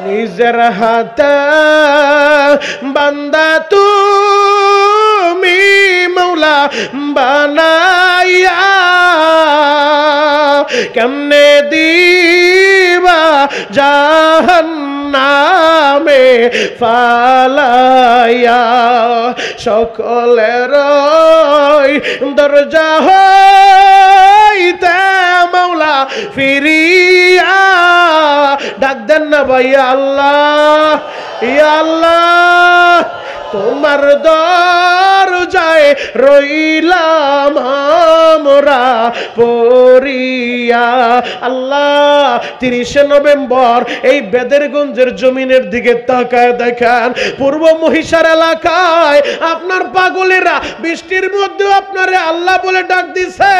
নিজের হাতে বান্দা তুমি মৌলা বানাইয়া কেমনে দিবা জাহান্নামে ফালাইয়া সকলের দরজা হইতে মৌলা ফিরিয়া ডাক দেন না ভাই আল্লাহ, ইয়া আল্লাহ তোমার দরজায় রইলাম আমরা পড়িয়া। আল্লাহ 30 নভেম্বর এই বেদেরগঞ্জের জমিনের দিকে তাকায় দেখেন, পূর্ব মহিষার এলাকায় আপনার পাগলেরা বৃষ্টির মধ্যে আপনারে আল্লাহ বলে ডাক দিছে।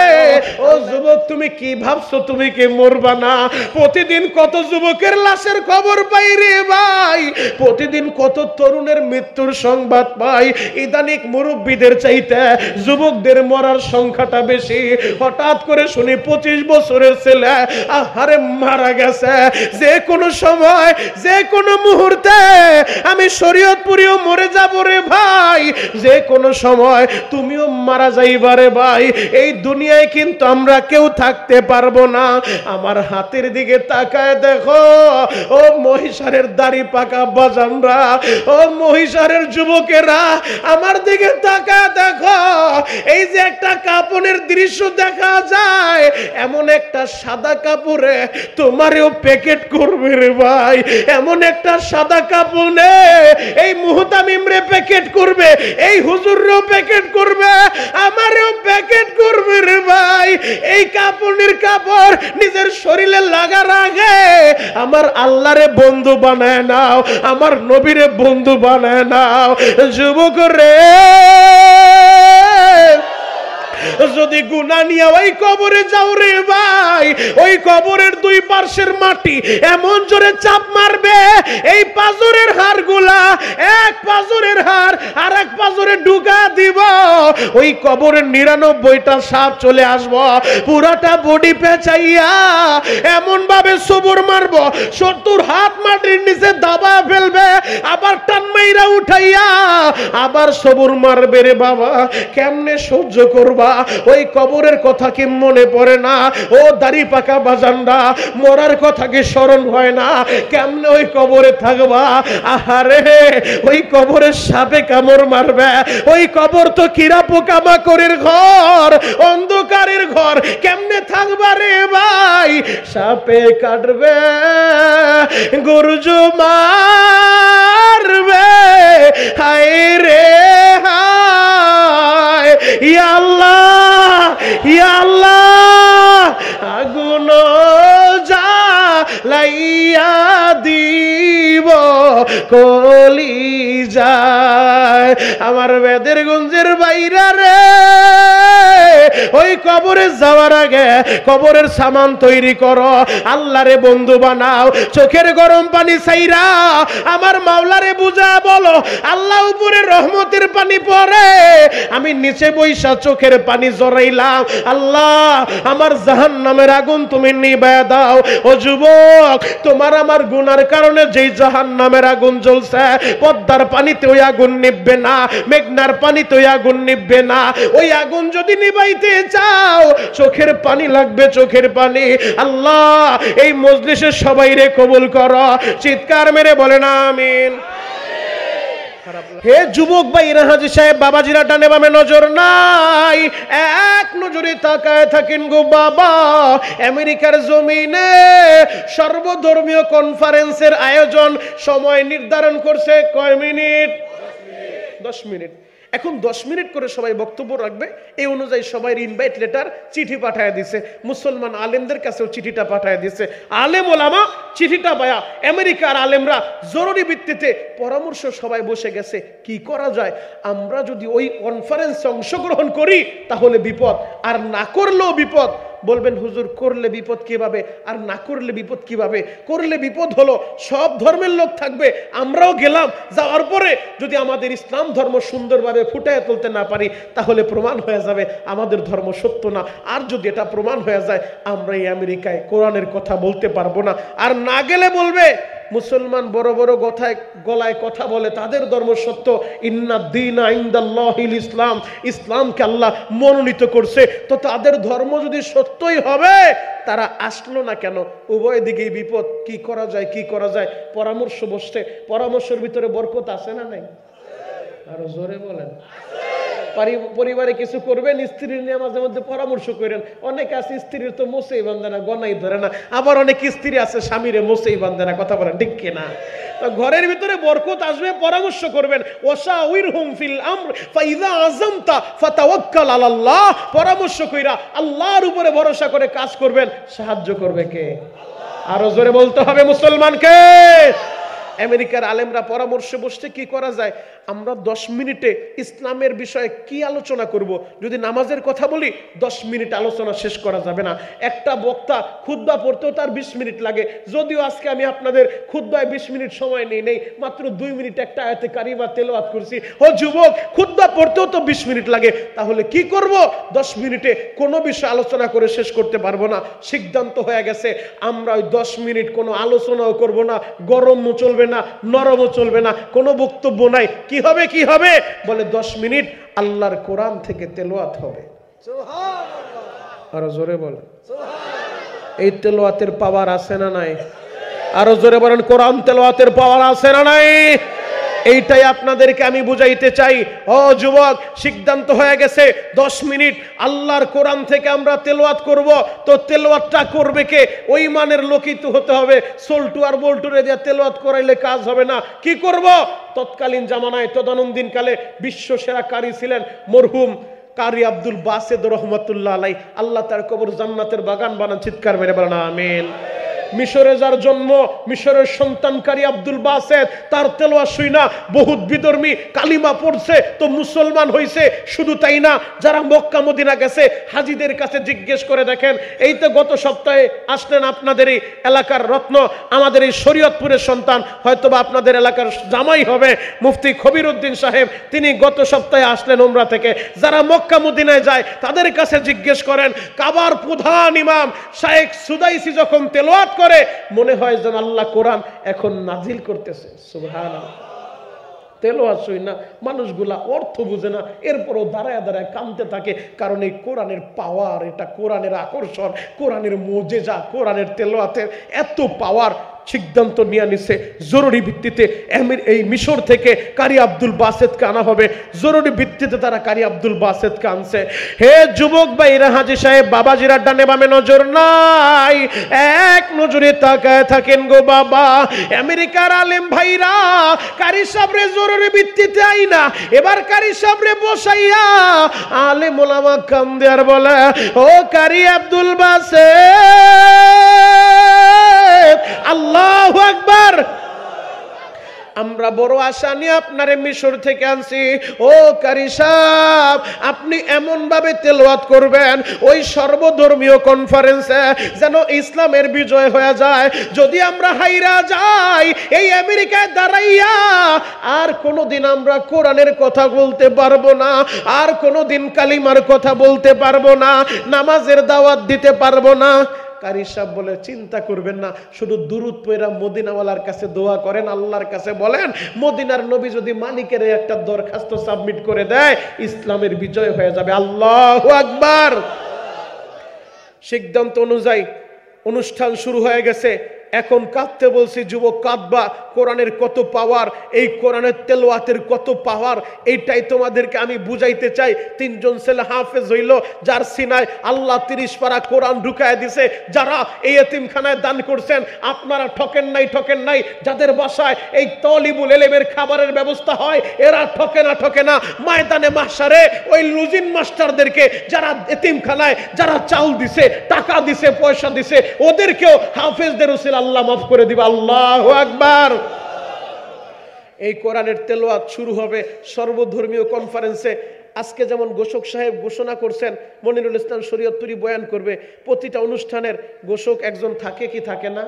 ও যুবক, তুমি কি ভাবছো তুমি কি মরবা না? প্রতিদিন কত যুবকের লাশের খবর পাই রে ভাই, প্রতিদিন কত তরুণের মৃত্যুর সংবাদ পাই। ইদানিক মুরব্বীদের চাইতে যুবকদের মরার সংখ্যাটা বেশি। হঠাৎ করে শুনি 25 বছরের ছেলে আহারে মারা গেছে। যে কোনো সময় যে কোনো মুহূর্তে আমি শরীয়তপুরেও মরে যাব রে ভাই, যে কোনো সময় তুমিও মারা যাইবারে ভাই। এই দুনিয়ায় কিন্তু আমরা কেউ থাকতে পারবো না। আমার হাতের দিকে তাকায় দেখো, ও মহিষারের দাড়ি পাকা বাজানরা, ও মহিষারের যুবকেরা আমার দিকে তাকায় দেখো। এই যে একটা কাপড়ের দৃশ্য দেখা যায়, এমন একটা সাদা কাপড়ে তোমারও প্যাকেট করবে রে ভাই। এমন একটা সাদা কাপড়ে এই মুহতামিমরে প্যাকেট করবে, এই হুজুরও প্যাকেট করবে, আমারও প্যাকেট করবে রে ভাই। এই কাপড়ের কাপড় নিজের শরীরে লাগার আগে আমার আল্লাহরে বন্ধু বানায় নাও, আমার নবীরে বন্ধু বানায় নাও। যুবক রে, যদি গুনাহ নিয়ে ওই কবরে যাও রে ভাই, ওই কবরের দুই পাশের মাটি এমন জোরে চাপ মারবে, এই পাজরের হাড়গুলা এক পাজরের হাড় আর এক পাজরে ঢুকা দিব, ওই কবরের 99টা সাপ চলে আসব, পুরাটা বডি পেঁচাইয়া এমন ভাবে সবর মারব, 70 হাত মাটির নিচে দাবা ফেলবে, আবার টান মাইরা উঠাইয়া আবার সবর মারবে রে বাবা। কেমনে সহ্য করবা? ওই কবরের কথা কি মনে পড়ে না? ও দাড়ি পাকা বাজানরা, মরার কথা কি স্মরণ হয় না? কেমনে ওই কবরে থাকবা? আহারে, ওই কবরের সাপে কামড় মারবে, ওই কবর তো কিরা পোকামাকড়ের ঘর, অন্ধকারের ঘর, কেমনে থাকবা রে ভাই? সাপে কাটবে, গরুজু মারবে, হায় রে হায়, ইয়া আল্লাহ, ইয়া আল্লাহ, আগুন জ্বালাইয়া দিব কলিজায়। আমার বেদেরগঞ্জের বাইরা রে, ওই কবরে যাওয়ার আগে কবরের সামান তৈরি করো, আল্লাহরে বন্ধু বানাও, চোখের গরম পানি ছাইরা আমার মাওলারে বুঝা বলো, আল্লাহ উপরে রহমতের পানি পড়ে, আমি নিচে বৈশা চোখের পানি জড়াইলাম, আল্লাহ আমার জাহান্নামের আগুন তুমি নিভায়া দাও। ও যুবক, তোমার আমার গুনার কারণে যেই জাহান্নামের আগুন জ্বলছে, পদ্মার পানিতে ওই আগুন নিভবে না, মেঘনার পানিতে ওই আগুন নিভবে না। ওই আগুন যদি নিভাইতে চাও, চোখের পানি লাগবে, চোখের পানি। আল্লাহ এই মজলিসের সবাই রে কবুল করো, চিৎকার মেরে বলেন আমিন। হে যুবক ভাইরা, হাজী সাহেব বাবাজিরা ডানে বামে নজর নাই, এক নজরে তাকায় থাকেন গো বাবা। আমেরিকার জমিনে সর্বধর্মীয় কনফারেন্সের আয়োজন সময় নির্ধারণ করছে কয় মিনিট? 10 মিনিট। এখন 10 মিনিট করে সবাই বক্তব্য রাখবে, এই অনুযায়ী সবাই ইনভাইট লেটার চিঠি পাঠায় দিছে, মুসলমান আলেমদের কাছেও চিঠিটা পাঠায় দিছে। আলেম ওলামা চিঠিটা পায়া আমেরিকার আলেমরা জরুরি ভিত্তিতে পরামর্শ সবাই বসে গেছে, কি করা যায়। আমরা যদি ওই কনফারেন্সে অংশগ্রহণ করি তাহলে বিপদ, আর না করলেও বিপদ। বলবেন হুজুর করলে বিপদ কিভাবে, আর না করলে বিপদ কিভাবে? করলে বিপদ হলো সব ধর্মের লোক থাকবে, আমরাও গেলাম, যাওয়ার পরে যদি আমাদের ইসলাম ধর্ম সুন্দরভাবে ফুটায় তুলতে না পারি তাহলে প্রমাণ হয়ে যাবে আমাদের ধর্ম সত্য না। আর যদি এটা প্রমাণ হয়ে যায় আমরা এই আমেরিকায় কোরআনের কথা বলতে পারবো না। আর না গেলে বলবে মুসলমান বড় বড় গলায় কথা বলে তাদের ধর্ম সত্য, ইন্না দীনা ইনদাল্লাহিল ইসলাম, ইসলামকে আল্লাহ মনোনীত করছে, তো তাদের ধর্ম যদি সত্যই হবে তারা আসলো না কেন? উভয় দিকেই বিপদ। কি করা যায়, কি করা যায়? পরামর্শ বসছে, পরামর্শের ভিতরে বরকত আছে না নাই? আরো জোরে বলেন। পরিবারে কিছু করবেন, স্ত্রীর নিয়ে মাঝে মধ্যে পরামর্শ করেন। অনেক আছে স্ত্রীর তো মোছেই বান্ধে না, গনাই ধরে না, আবার অনেক স্ত্রী আছে স্বামীরে মোছেই বান্ধে না। কথা বলেন ঠিক কিনা? ঘরের ভিতরে বরকত আসবে, পরামর্শ করবেন। ওয়াশাউইরহুম ফিল আমর ফাইযা আযামতা ফাতাওয়াক্কাল আলাল্লাহ, পরামর্শ কইরা আল্লাহর উপরে ভরসা করে কাজ করবেন। সাহায্য করবে কে? আরো জোরে বলতে হবে মুসলমানকে। আমেরিকার আলেমরা পরামর্শে বসতে কি করা যায়? আমরা 10 মিনিটে ইসলামের বিষয়ে কি আলোচনা করব? যদি নামাজের কথা বলি 10 মিনিট আলোচনা শেষ করা যাবে না। একটা বক্তা খুতবা পড়তেও তার 20 মিনিট লাগে। যদিও আজকে আমি আপনাদের খুতবায় 20 মিনিট সময় নেই, মাত্র 2 মিনিট একটা আয়াতে কারিমা তেলাওয়াত করছি। ও যুবক, খুতবা পড়তেও তো 20 মিনিট লাগে, তাহলে কি করব? 10 মিনিটে কোনো বিষয় আলোচনা করে শেষ করতে পারবো না। সিদ্ধান্ত হয়ে গেছে আমরা ওই 10 মিনিট কোনো আলোচনাও করব না, গরমও চলবে না, নরমও চলবে না, কোনো বক্তব্য নাই। কি হবে? কি হবে? বলে 10 মিনিট আল্লাহর কোরআন থেকে তেলাওয়াত হবে। সুবহানাল্লাহ। আরো জোরে বলেন সুবহানাল্লাহ। এই তেলাওয়াতের পাওয়ার আছে না নাই? আরো জোরে বলেন, কোরআন তেলাওয়াতের পাওয়ার আছে না নাই? এইটাই আপনাদেরকে আমি বুঝাইতে চাই। ও যুবক, সিদ্ধান্ত হয়ে গেছে 10 মিনিট আল্লাহর কোরআন থেকে আমরা তেলাওয়াত করব। তো তেলাওয়াতটা করবে কে? ওই মানের লোকই তো হতে হবে। সল্টু আর বল্টুরে দিয়ে তেলাওয়াত করাইলে কাজ হবে না। কি করব? তৎকালীন জামানায় তদানীন্তন কালে বিশ্ব সেরা কারি ছিলেন মরহুম কারি আব্দুল বাসেদ রহমাতুল্লাহ আলাই। আল্লাহ তার কবর জান্নাতের বাগান বানান। চিৎকার মেরে বলেন আমিন। মিশরে যার জন্ম, মিশরের সন্তানকারী আব্দুল বাসেদ, তার তেলাওয়াত শুইনা বহুত বিধর্মী কালিমা পড়ছে, তো মুসলমান হইছে। শুধু তাই না, যারা মক্কা মদিনা গেছে হাজীদের কাছে জিজ্ঞেস করে দেখেন। এই তো গত সপ্তাহে আসলেন আপনাদের এই এলাকার রত্ন, আমাদের এই শরীয়তপুরের সন্তান, হয়তোবা আপনাদের এলাকার জামাই হবে, মুফতি খবির উদ্দিন সাহেব। তিনি গত সপ্তাহে আসলেন উমরা থেকে। যারা মক্কা মদিনায় যায় তাদের কাছে জিজ্ঞেস করেন, কাবার প্রধান ইমাম শাইখ সুদাইসি যখন তেলাওয়াত করে মনে হয় যেন আল্লাহ কোরআন এখন নাজিল করতেছে। সুবহানাল্লাহ। তেলাওয়াত শুই না, মানুষগুলা অর্থ বুঝে না, এরপরও দাঁড়ায় দাঁড়ায় কাঁদতে থাকে। কারণ এই কোরআনের পাওয়ার, এটা কোরআনের আকর্ষণ, কোরআনের মুজিজা, কোরআনের তেলাওয়াতের এত পাওয়ার। সিদ্ধান্ত নিয়ে নিছে জরুরি ভিত্তিতে এই মিশর থেকে কারি আব্দুল বাসেদকে আনা হবে। জরুরি ভিত্তিতে তারা কারি আব্দুল বাসেদকে আনছে। হে যুবক ভাইরা, হাজী সাহেব বাবাজিরা ডানে বামে নজর নাই, এক নজরে তাকায় থাকেন গো বাবা। আমেরিকার আলেম ভাইরা কারি সাহেবরে জরুরি ভিত্তিতে আইনা এবার কারি সাহেবরে বসাইয়া আলেম ওলামা কান্দে আর বলে, ও কারি আব্দুল বাসেদ, আল্লাহু আকবার, আমরা বড় আশা নিয়ে আপনারে মিশর থেকে আনছি। ও কারি সাহেব, আপনি এমন ভাবে তেলাওয়াত করবেন ওই সর্বধর্মীয় কনফারেন্সে যেন ইসলামের বিজয় হয়ে যায়। যদি আমরা হাইরা যাই এই আমেরিকায় দাঁড়াইয়া, আর কোনোদিন আমরা কোরআনের কথা বলতে পারবো না, আর কোনোদিন কালিমার কথা বলতে পারবো না, নামাজের দাওয়াত দিতে পারবো না। কারি সাহেব বলে, চিন্তা করবেন না, শুধু দুরূদ পড়া মদিনাওয়ালার কাছে দোয়া করেন, আল্লাহর কাছে বলেন মদিনার নবী যদি মালিকের একটা দরখাস্ত সাবমিট করে দেয় ইসলামের বিজয় হয়ে যাবে। আল্লাহু আকবার। সিদ্ধান্ত অনুযায়ী অনুষ্ঠান শুরু হয়ে গেছে। এখন কাঁদতে বলছি, যুবক কাঁদবা। কোরআনের কত পাওয়ার, এই কোরআনের তেলাওয়াতের কত পাওয়ার, এইটাই তোমাদেরকে আমি বুঝাইতে চাই। 3 জন ছেলে হাফেজ হইল, যার সিনায় আল্লাহ 30 পারা কোরআন ঢুকায় দিছে। যারা এই এতিমখানায় দান করছেন আপনারা ঠকেন নাই, ঠকেন নাই। যাদের বাসায় এই তলিবুল ইলমের খাবারের ব্যবস্থা হয় এরা ঠকে না। ময়দানে মাহশারে ওই লুজিন মাস্টারদেরকে, যারা এতিমখানায় যারা চাউল দিছে, টাকা দিছে, পয়সা দিছে, ওদেরকেও হাফেজদের উসিলা আল্লাহ মাফ করে দিবে। আল্লাহু আকবার। এই কোরআনের তেলাওয়াত শুরু হবে সর্বধর্মীয় কনফারেন্সে। আজকে যেমন ঘোষক সাহেব ঘোষণা করছেন, মনিরুল ইসলাম শরীয়তপুরী বয়ান করবে। প্রতিটা অনুষ্ঠানের ঘোষক একজন থাকে কি থাকে না?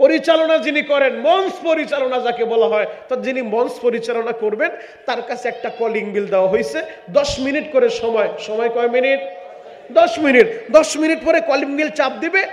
পরিচালনা যিনি করেন, মঞ্চ পরিচালনা যাকে বলা হয়, তো যিনি মঞ্চ পরিচালনা করবেন তার কাছে একটা কলিং বিল দেওয়া হয়েছে। 10 মিনিট করে সময় কয় মিনিট? 10 মিনিট। 10 মিনিট পরে কলিং বিল চাপ দিবে।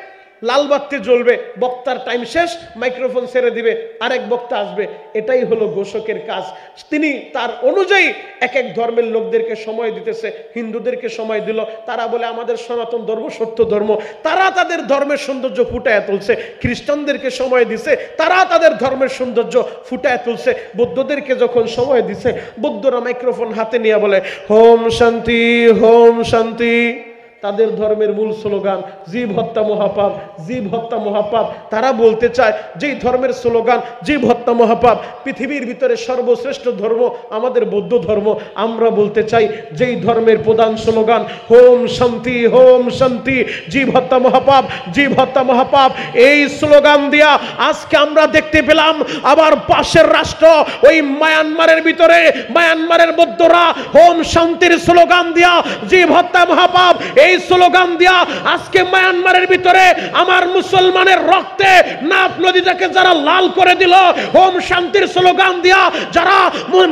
লাল বাতি জ্বলবে, বক্তার টাইম শেষ, মাইক্রোফোন ছেড়ে দিবে, আরেক বক্তা আসবে। এটাই হলো ঘোষকের কাজ। তিনি তার অনুযায়ী এক এক ধর্মের লোকদেরকে সময় দিতেছে। হিন্দুদেরকে সময় দিল, তারা বলে আমাদের সনাতন ধর্ম সত্য ধর্ম, তারা তাদের ধর্মের সৌন্দর্য ফুটায় তুলছে। খ্রিস্টানদেরকে সময় দিছে, তারা তাদের ধর্মের সৌন্দর্য ফুটায় তুলছে। বৌদ্ধদেরকে যখন সময় দিছে, বৌদ্ধরা মাইক্রোফোন হাতে নিয়ে বলে হোম শান্তি, হোম শান্তি। তাদের ধর্মের মূল স্লোগান জীব হত্যা মহাপাপ, জীব হত্যা মহাপাপ। তারা বলতে চায় যেই ধর্মের স্লোগান জীব হত্যা মহাপাপ, পৃথিবীর ভিতরে সর্বশ্রেষ্ঠ ধর্ম আমাদের বৌদ্ধ ধর্ম। আমরা বলতে চাই যেই ধর্মের প্রধান স্লোগান হোম শান্তি, হোম শান্তি, জীব হত্যা মহাপাপ, জীব হত্যা মহাপাপ। এই স্লোগান দিয়া আজকে আমরা দেখতে পেলাম আবার পাশের রাষ্ট্র ওই মায়ানমারের ভিতরে, মায়ানমারের বৌদ্ধরা হোম শান্তির স্লোগান দিয়া জীব হত্যা মহাপাপ এই স্লোগান দিয়া আজকে মায়ানমারের ভিতরে আমার মুসলমানের রক্তে নাফ নদীটাকে যারা লাল করে দিল, হোম শান্তির স্লোগান দিয়া যারা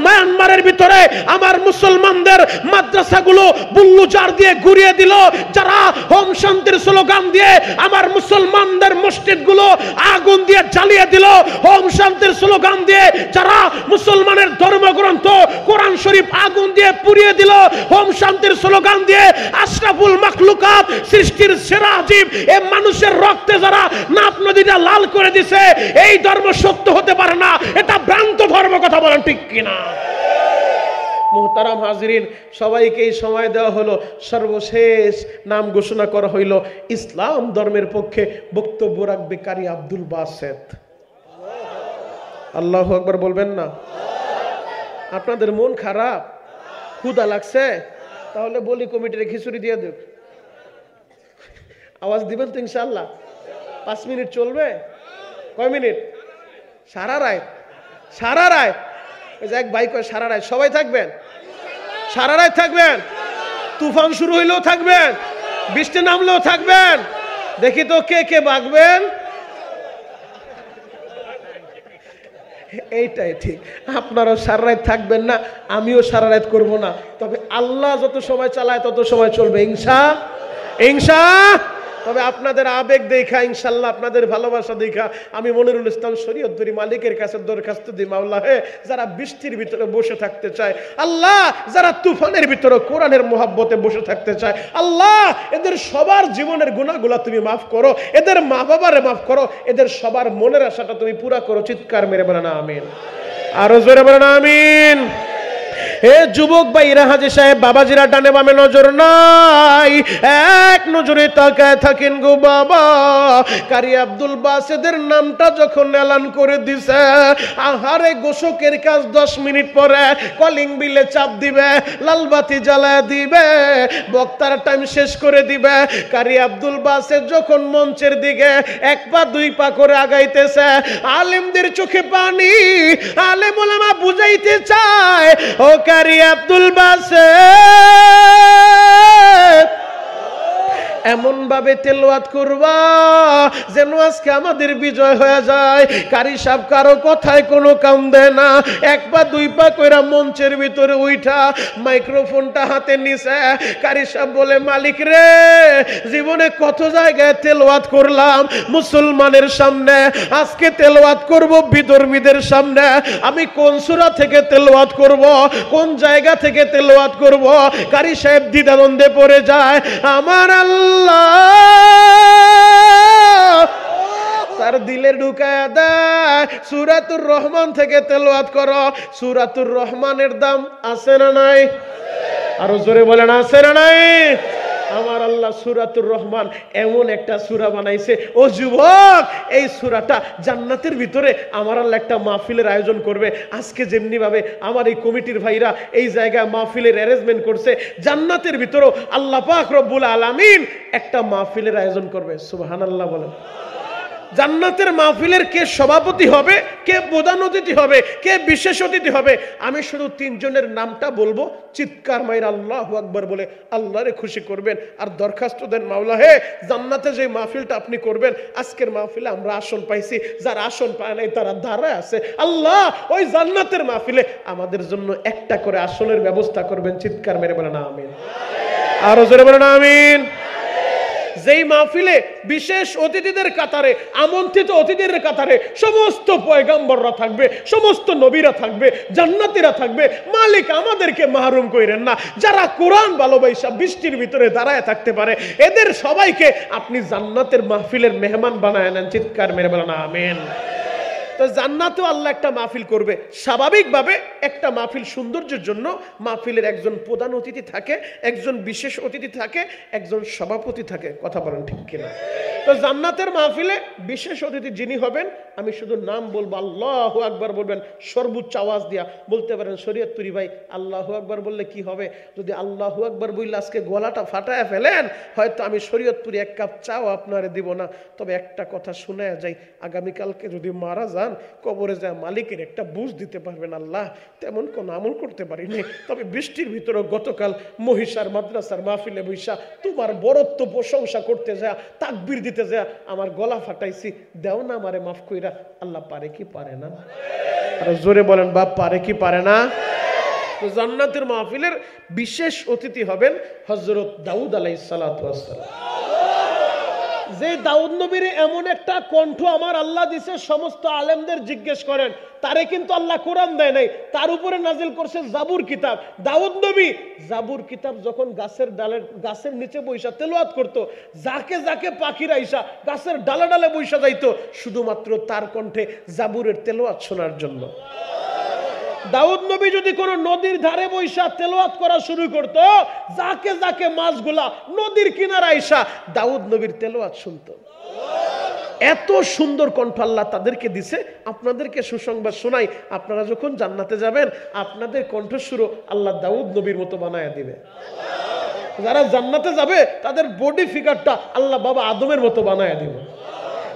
মায়ানমারের ভিতরে আমার মুসলমানদের মাদ্রাসাগুলো বুল্লুজার দিয়ে ঘুরিয়ে দিল, যারা হোম শান্তির স্লোগান দিয়ে আমার মুসলমানদের মসজিদগুলো আগুন দিয়ে জ্বালিয়ে দিল, হোম শান্তির স্লোগান দিয়ে যারা মুসলমানের ধর্মগ্রন্থ কোরআন শরীফ আগুন দিয়ে পুড়িয়ে দিল, হোম শান্তির স্লোগান দিয়ে আশরাফুল মাখলুকাত সৃষ্টির সেরা জীব এই মানুষের রক্তে যারা নাফ নদীটা লাল করে দিছে, এই ধর্ম সত্য হতে পারে না, এটা ভ্রান্ত ধর্ম। কথা বলেন ঠিক কিনা? মুহতারাম হাজিরিন, সবাইকে এই সময় দেওয়া হলো। সর্বশেষ নাম ঘোষণা করা হইল ইসলাম ধর্মের পক্ষে বক্তব্য রাখবে কারি আব্দুল বাসেত। আল্লাহু আকবার বলবেন না? আপনাদের মন খারাপ, ক্ষুধা লাগছে? তাহলে বলি কমিটির খিচুড়ি দিয়ে দেব। আওয়াজ দিবেন তো ইনশাআল্লাহ? 5 মিনিট চলবে? কয় মিনিট? সারা রাত? সারা রাত? এক ভাই কয় সারা রাত। সবাই থাকবেন? সারা রাত থাকবেন? তুফান শুরু হইলেও থাকবেন? বৃষ্টি নামলেও থাকবেন? দেখি তো কে কে ভাগবেন। এইটাই ঠিক, আপনারাও সারা রাত থাকবেন না, আমিও সারা রাত করব না। তবে আল্লাহ যত সময় চালায় তত সময় চলবে ইনশাআল্লাহ। তবে আপনাদের আবেগ দেখা, ইনশাল্লাহ আপনাদের ভালোবাসা দেখা আমি মনিরুল ইসলাম শরীয়তপুরী মালিকের কাছে দরখাস্ত দিই, মাওলা হে, যারা বৃষ্টির ভিতরে বসে থাকতে চায়, আল্লাহ যারা তুফানের ভিতরে কোরআনের মোহাব্বতে বসে থাকতে চায়, আল্লাহ এদের সবার জীবনের গুনাহগুলো তুমি মাফ করো, এদের মা বাবারে মাফ করো, এদের সবার মনের আশাটা তুমি পুরা করো। চিৎকার মেরে বলেন আমিন। আরো জোরে বলেন আমিন। হে যুবক ভাইরা, হাজী সাহেব বাবাজিরা ডানে বামে নজর নাই, এক নজরে তাকায় থাকেন গো বাবা। কারি আব্দুল বাসেদের নামটা যখন এলান করে দিছে, আহারে ঘোষকের কাজ 10 মিনিট পরে কলিং বিলে চাপ দিবে, লালবাতি জ্বালায় দিবে, বক্তার টাইম শেষ করে দিবে। কারি আব্দুল বাসেদ যখন মঞ্চের দিকে 1 পা 2 পা করে আগাইতেছে, আলেমদের চোখে পানি, আলেম ওলামা বুঝাইতে চায়, ও কারি আব্দুল বাসেদ এমন ভাবে তেলাওয়াত করবা যেন আজকে আমাদের বিজয় হয়ে যায়। কারি সাহেব কারো কথায় কোনো কাম দেয় না, 1 পা 2 পা কইরা মঞ্চের ভিতরে উঠা মাইক্রোফোনটা হাতে নিছে। কারি সাহেব বলে, মালিক রে, জীবনে কত জায়গায় তেলাওয়াত করলাম মুসলমানের সামনে, আজকে তেলাওয়াত করব বিধর্মীদের সামনে। আমি কোন সূরা থেকে তেলাওয়াত করব, কোন জায়গা থেকে তেলাওয়াত করব? কারি সাহেব দ্বিধাদ্বন্দ্বে পড়ে যায়। আমার আল্লাহ তার দিলে ঢুকায়া দেয়, সূরাতুর রহমান থেকে তেলাওয়াত করো। সূরাতুর রহমানের দাম আছে না নাই? আরো জোরে বলেন আছে না নাই? আমার আল্লাহ সূরাতুর রহমান এমন একটা সূরা বানাইছে, ও যুবক, এই সূরাটা জান্নাতের ভিতরে আমার আল্লাহ একটা মাহফিলের আয়োজন করবে। আজকে যেমনি ভাবে আমার এই কমিটির ভাইরা এই জায়গায় মাহফিলের অ্যারেঞ্জমেন্ট করছে, জান্নাতের ভিতরেও আল্লাহ পাক রব্বুল আলামিন একটা মাহফিলের আয়োজন করবে। সুবহানাল্লাহ বলেন। জান্নাতের মাহফিলের কে সভাপতি হবে, কে প্রধান অতিথি হবে, কে বিশেষ অতিথি হবে, আমি শুধু 3 জনের নামটা বলবো। চিৎকার মাইর আল্লাহু আকবার বলে আল্লাহরে খুশি করবেন আর দরখাস্ত দেন, মাওলা হে, জান্নাতে যে মাহফিলটা আপনি করবেন, আজকের মাহফিলে আমরা আসন পাইছি, যারা আসন পায় নাই তারা দাঁড়ায় আছে, আল্লাহ ওই জান্নাতের মাহফিলে আমাদের জন্য একটা করে আসনের ব্যবস্থা করবেন। চিৎকার মেরে বলেন আমিন। আরো জোরে বলেন আমিন। যেই মাহফিলে বিশেষ অতিথিদের কাতারে, আমন্ত্রিত অতিথিদের কাতারে সমস্ত পয়গম্বররা থাকবে, সমস্ত নবীরা থাকবে, জান্নাতীরা থাকবে। মালিক আমাদেরকে মাহরুম কইরেন না। যারা কোরআন ভালোবাসা বৃষ্টির ভিতরে দাঁড়ায় থাকতে পারে, এদের সবাইকে আপনি জান্নাতের মাহফিলের মেহমান বানায় নেন। চিৎকার মেরে বলেন আমিন। তো জান্নাতেও আল্লাহ একটা মাহফিল করবে। স্বাভাবিকভাবে একটা মাহফিল সৌন্দর্যের জন্য মাহফিলের একজন প্রধান অতিথি থাকে, একজন বিশেষ অতিথি থাকে, একজন সভাপতি থাকে। কথা বলেন ঠিক কিনা? তো জান্নাতের মাহফিলে বিশেষ অতিথি যিনি হবেন, আমি শুধু নাম বলবো, আল্লাহু আকবার বলবেন সর্বোচ্চ আওয়াজ দিয়া। বলতে পারেন শরীয়তপুরি ভাই আল্লাহু আকবার বললে কি হবে? যদি আল্লাহু আকবার বললে আজকে গলাটা ফাটায় ফেলেন, হয়তো আমি শরীয়তপুরি এক কাপ চাও আপনারে দিব না। তবে একটা কথা শুনে যাই, আগামীকালকে যদি মারা যান, কবরে যায় মালিকের একটা বুঝ দিতে পারবেন, আল্লাহ তেমন কোন আমল করতে পারিনি, তবে বৃষ্টির ভিতরে গতকাল মহিষার মাদ্রাসার মাহফিলে বৈশা তোমার বরত্ব প্রশংসা করতে যায়, তাকবীর দিতে যায় আমার গলা ফাটাইছি, দেও না আমারে মাফ কইরা। আল্লাহ পারে কি পারে না? আর জোরে বলেন বাপ, পারে কি পারে না? তো জান্নাতের মাহফিলের বিশেষ অতিথি হবেন হযরত দাউদ আলাইহিস সালাতু ওয়াস সালাম। যে দাউদ নবীর এমন একটা কণ্ঠ আমার আল্লাহ দিছে, সমস্ত আলেমদের জিজ্ঞেস করেন, তারে কিন্তু আল্লাহ কোরআন দেয় নাই, তার উপরে নাজিল করছে জাবুর কিতাব। দাউদ নবী জাবুর কিতাব যখন গাছের নিচে বৈশা তেলাওয়াত করত, যাকে যাকে পাখিরা আইসা গাছের ডালে ডালে বৈশা যাইতো শুধুমাত্র তার কণ্ঠে জাবুরের তেলাওয়াত শোনার জন্য। দাউদ নবী যদি কোন নদীর ধারে বৈশা তেলাওয়াত করা শুরু করত, যাকে যাকে মাছগুলা নদীর কিনারে আইসা দাউদ নবীর তেলাওয়াত শুনতো। এত সুন্দর কণ্ঠ আল্লাহ তাদেরকে দিছে। আপনাদেরকে সুসংবাদ শোনাই, আপনারা যখন জান্নাতে যাবেন আপনাদের কণ্ঠস্বর আল্লাহ দাউদ নবীর মতো বানায় দিবে। যারা জান্নাতে যাবে তাদের বডি ফিগারটা আল্লাহ বাবা আদমের মতো বানায় দিবে।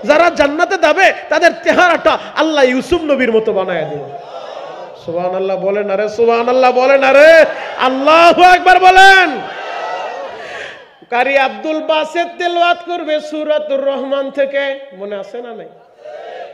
যারা জান্নাতে যাবে তাদের চেহারাটা আল্লাহ ইউসুফ নবীর মতো বানায় দিবে। সুবহানাল্লাহ বলেন আরে, সুবহানাল্লাহ বলেন আরে, আল্লাহু আকবার বলেন। কারি আব্দুল বাসেত তেলাওয়াত করবে সূরাতুর রহমান থেকে, মনে আছে না নাই?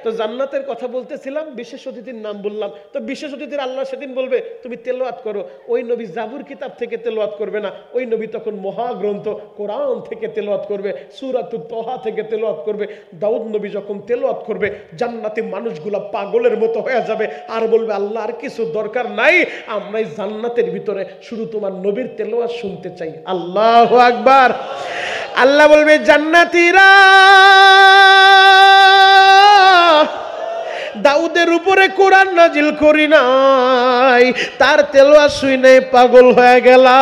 তো জান্নাতের কথা বলতেছিলাম, বিশেষ অতিথির নাম বললাম। তো বিশেষ অতিথির আল্লাহ সেদিন বলবে তুমি তেলাওয়াত করো। ওই নবী জাবুর কিতাব থেকে তেলাওয়াত করবে না, ওই নবী তখন মহাগ্রন্থ কোরআন থেকে তেলাওয়াত করবে, সূরাতুত তাহা থেকে তেলাওয়াত করবে। দাউদ নবী যখন তেলাওয়াত করবে জান্নাতি মানুষগুলা পাগলের মতো হয়ে যাবে আর বলবে আল্লাহ আর কিছু দরকার নাই, আমরা এই জান্নাতের ভিতরে শুধু তোমার নবীর তেলাওয়াত শুনতে চাই। আল্লাহু আকবার। আল্লাহ বলবে জান্নাতীরা দাউদের উপরে কোরআন নাজিল করি নাই, তার তেলাওয়াত শুনে পাগল হয়ে গেলা।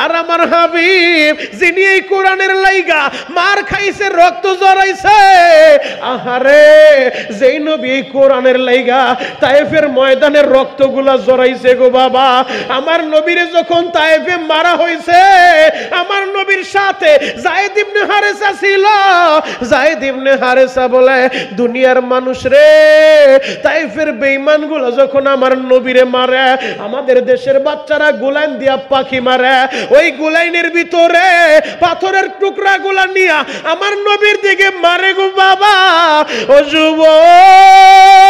আর আমার হাবিব যিনি এই কোরআনের লাইগা মার খাইছে, রক্ত জড়াইছে, আহারে যেই নবী এই কোরআনের লাইগা তায়েফের ময়দানের রক্তগুলা জড়াইছে গো বাবা। আমার নবীরে যখন তায়েফে মারা হইছে, আমার নবীর সাথে যায়েদ ইবনে হারেসা ছিল। যায়েদ ইবনে হারেসা বলে দুনিয়ার মানুষ রে, তাইফের বেঈমানগুলো যখন আমার নবীরে মারে, আমাদের দেশের বাচ্চারা গুলাইন দিয়া পাখি মারে, ওই গুলাইনের ভিতরে পাথরের টুকরাগুলা নিয়া আমার নবীর দিকে মারে গো বাবা। ও যুবক,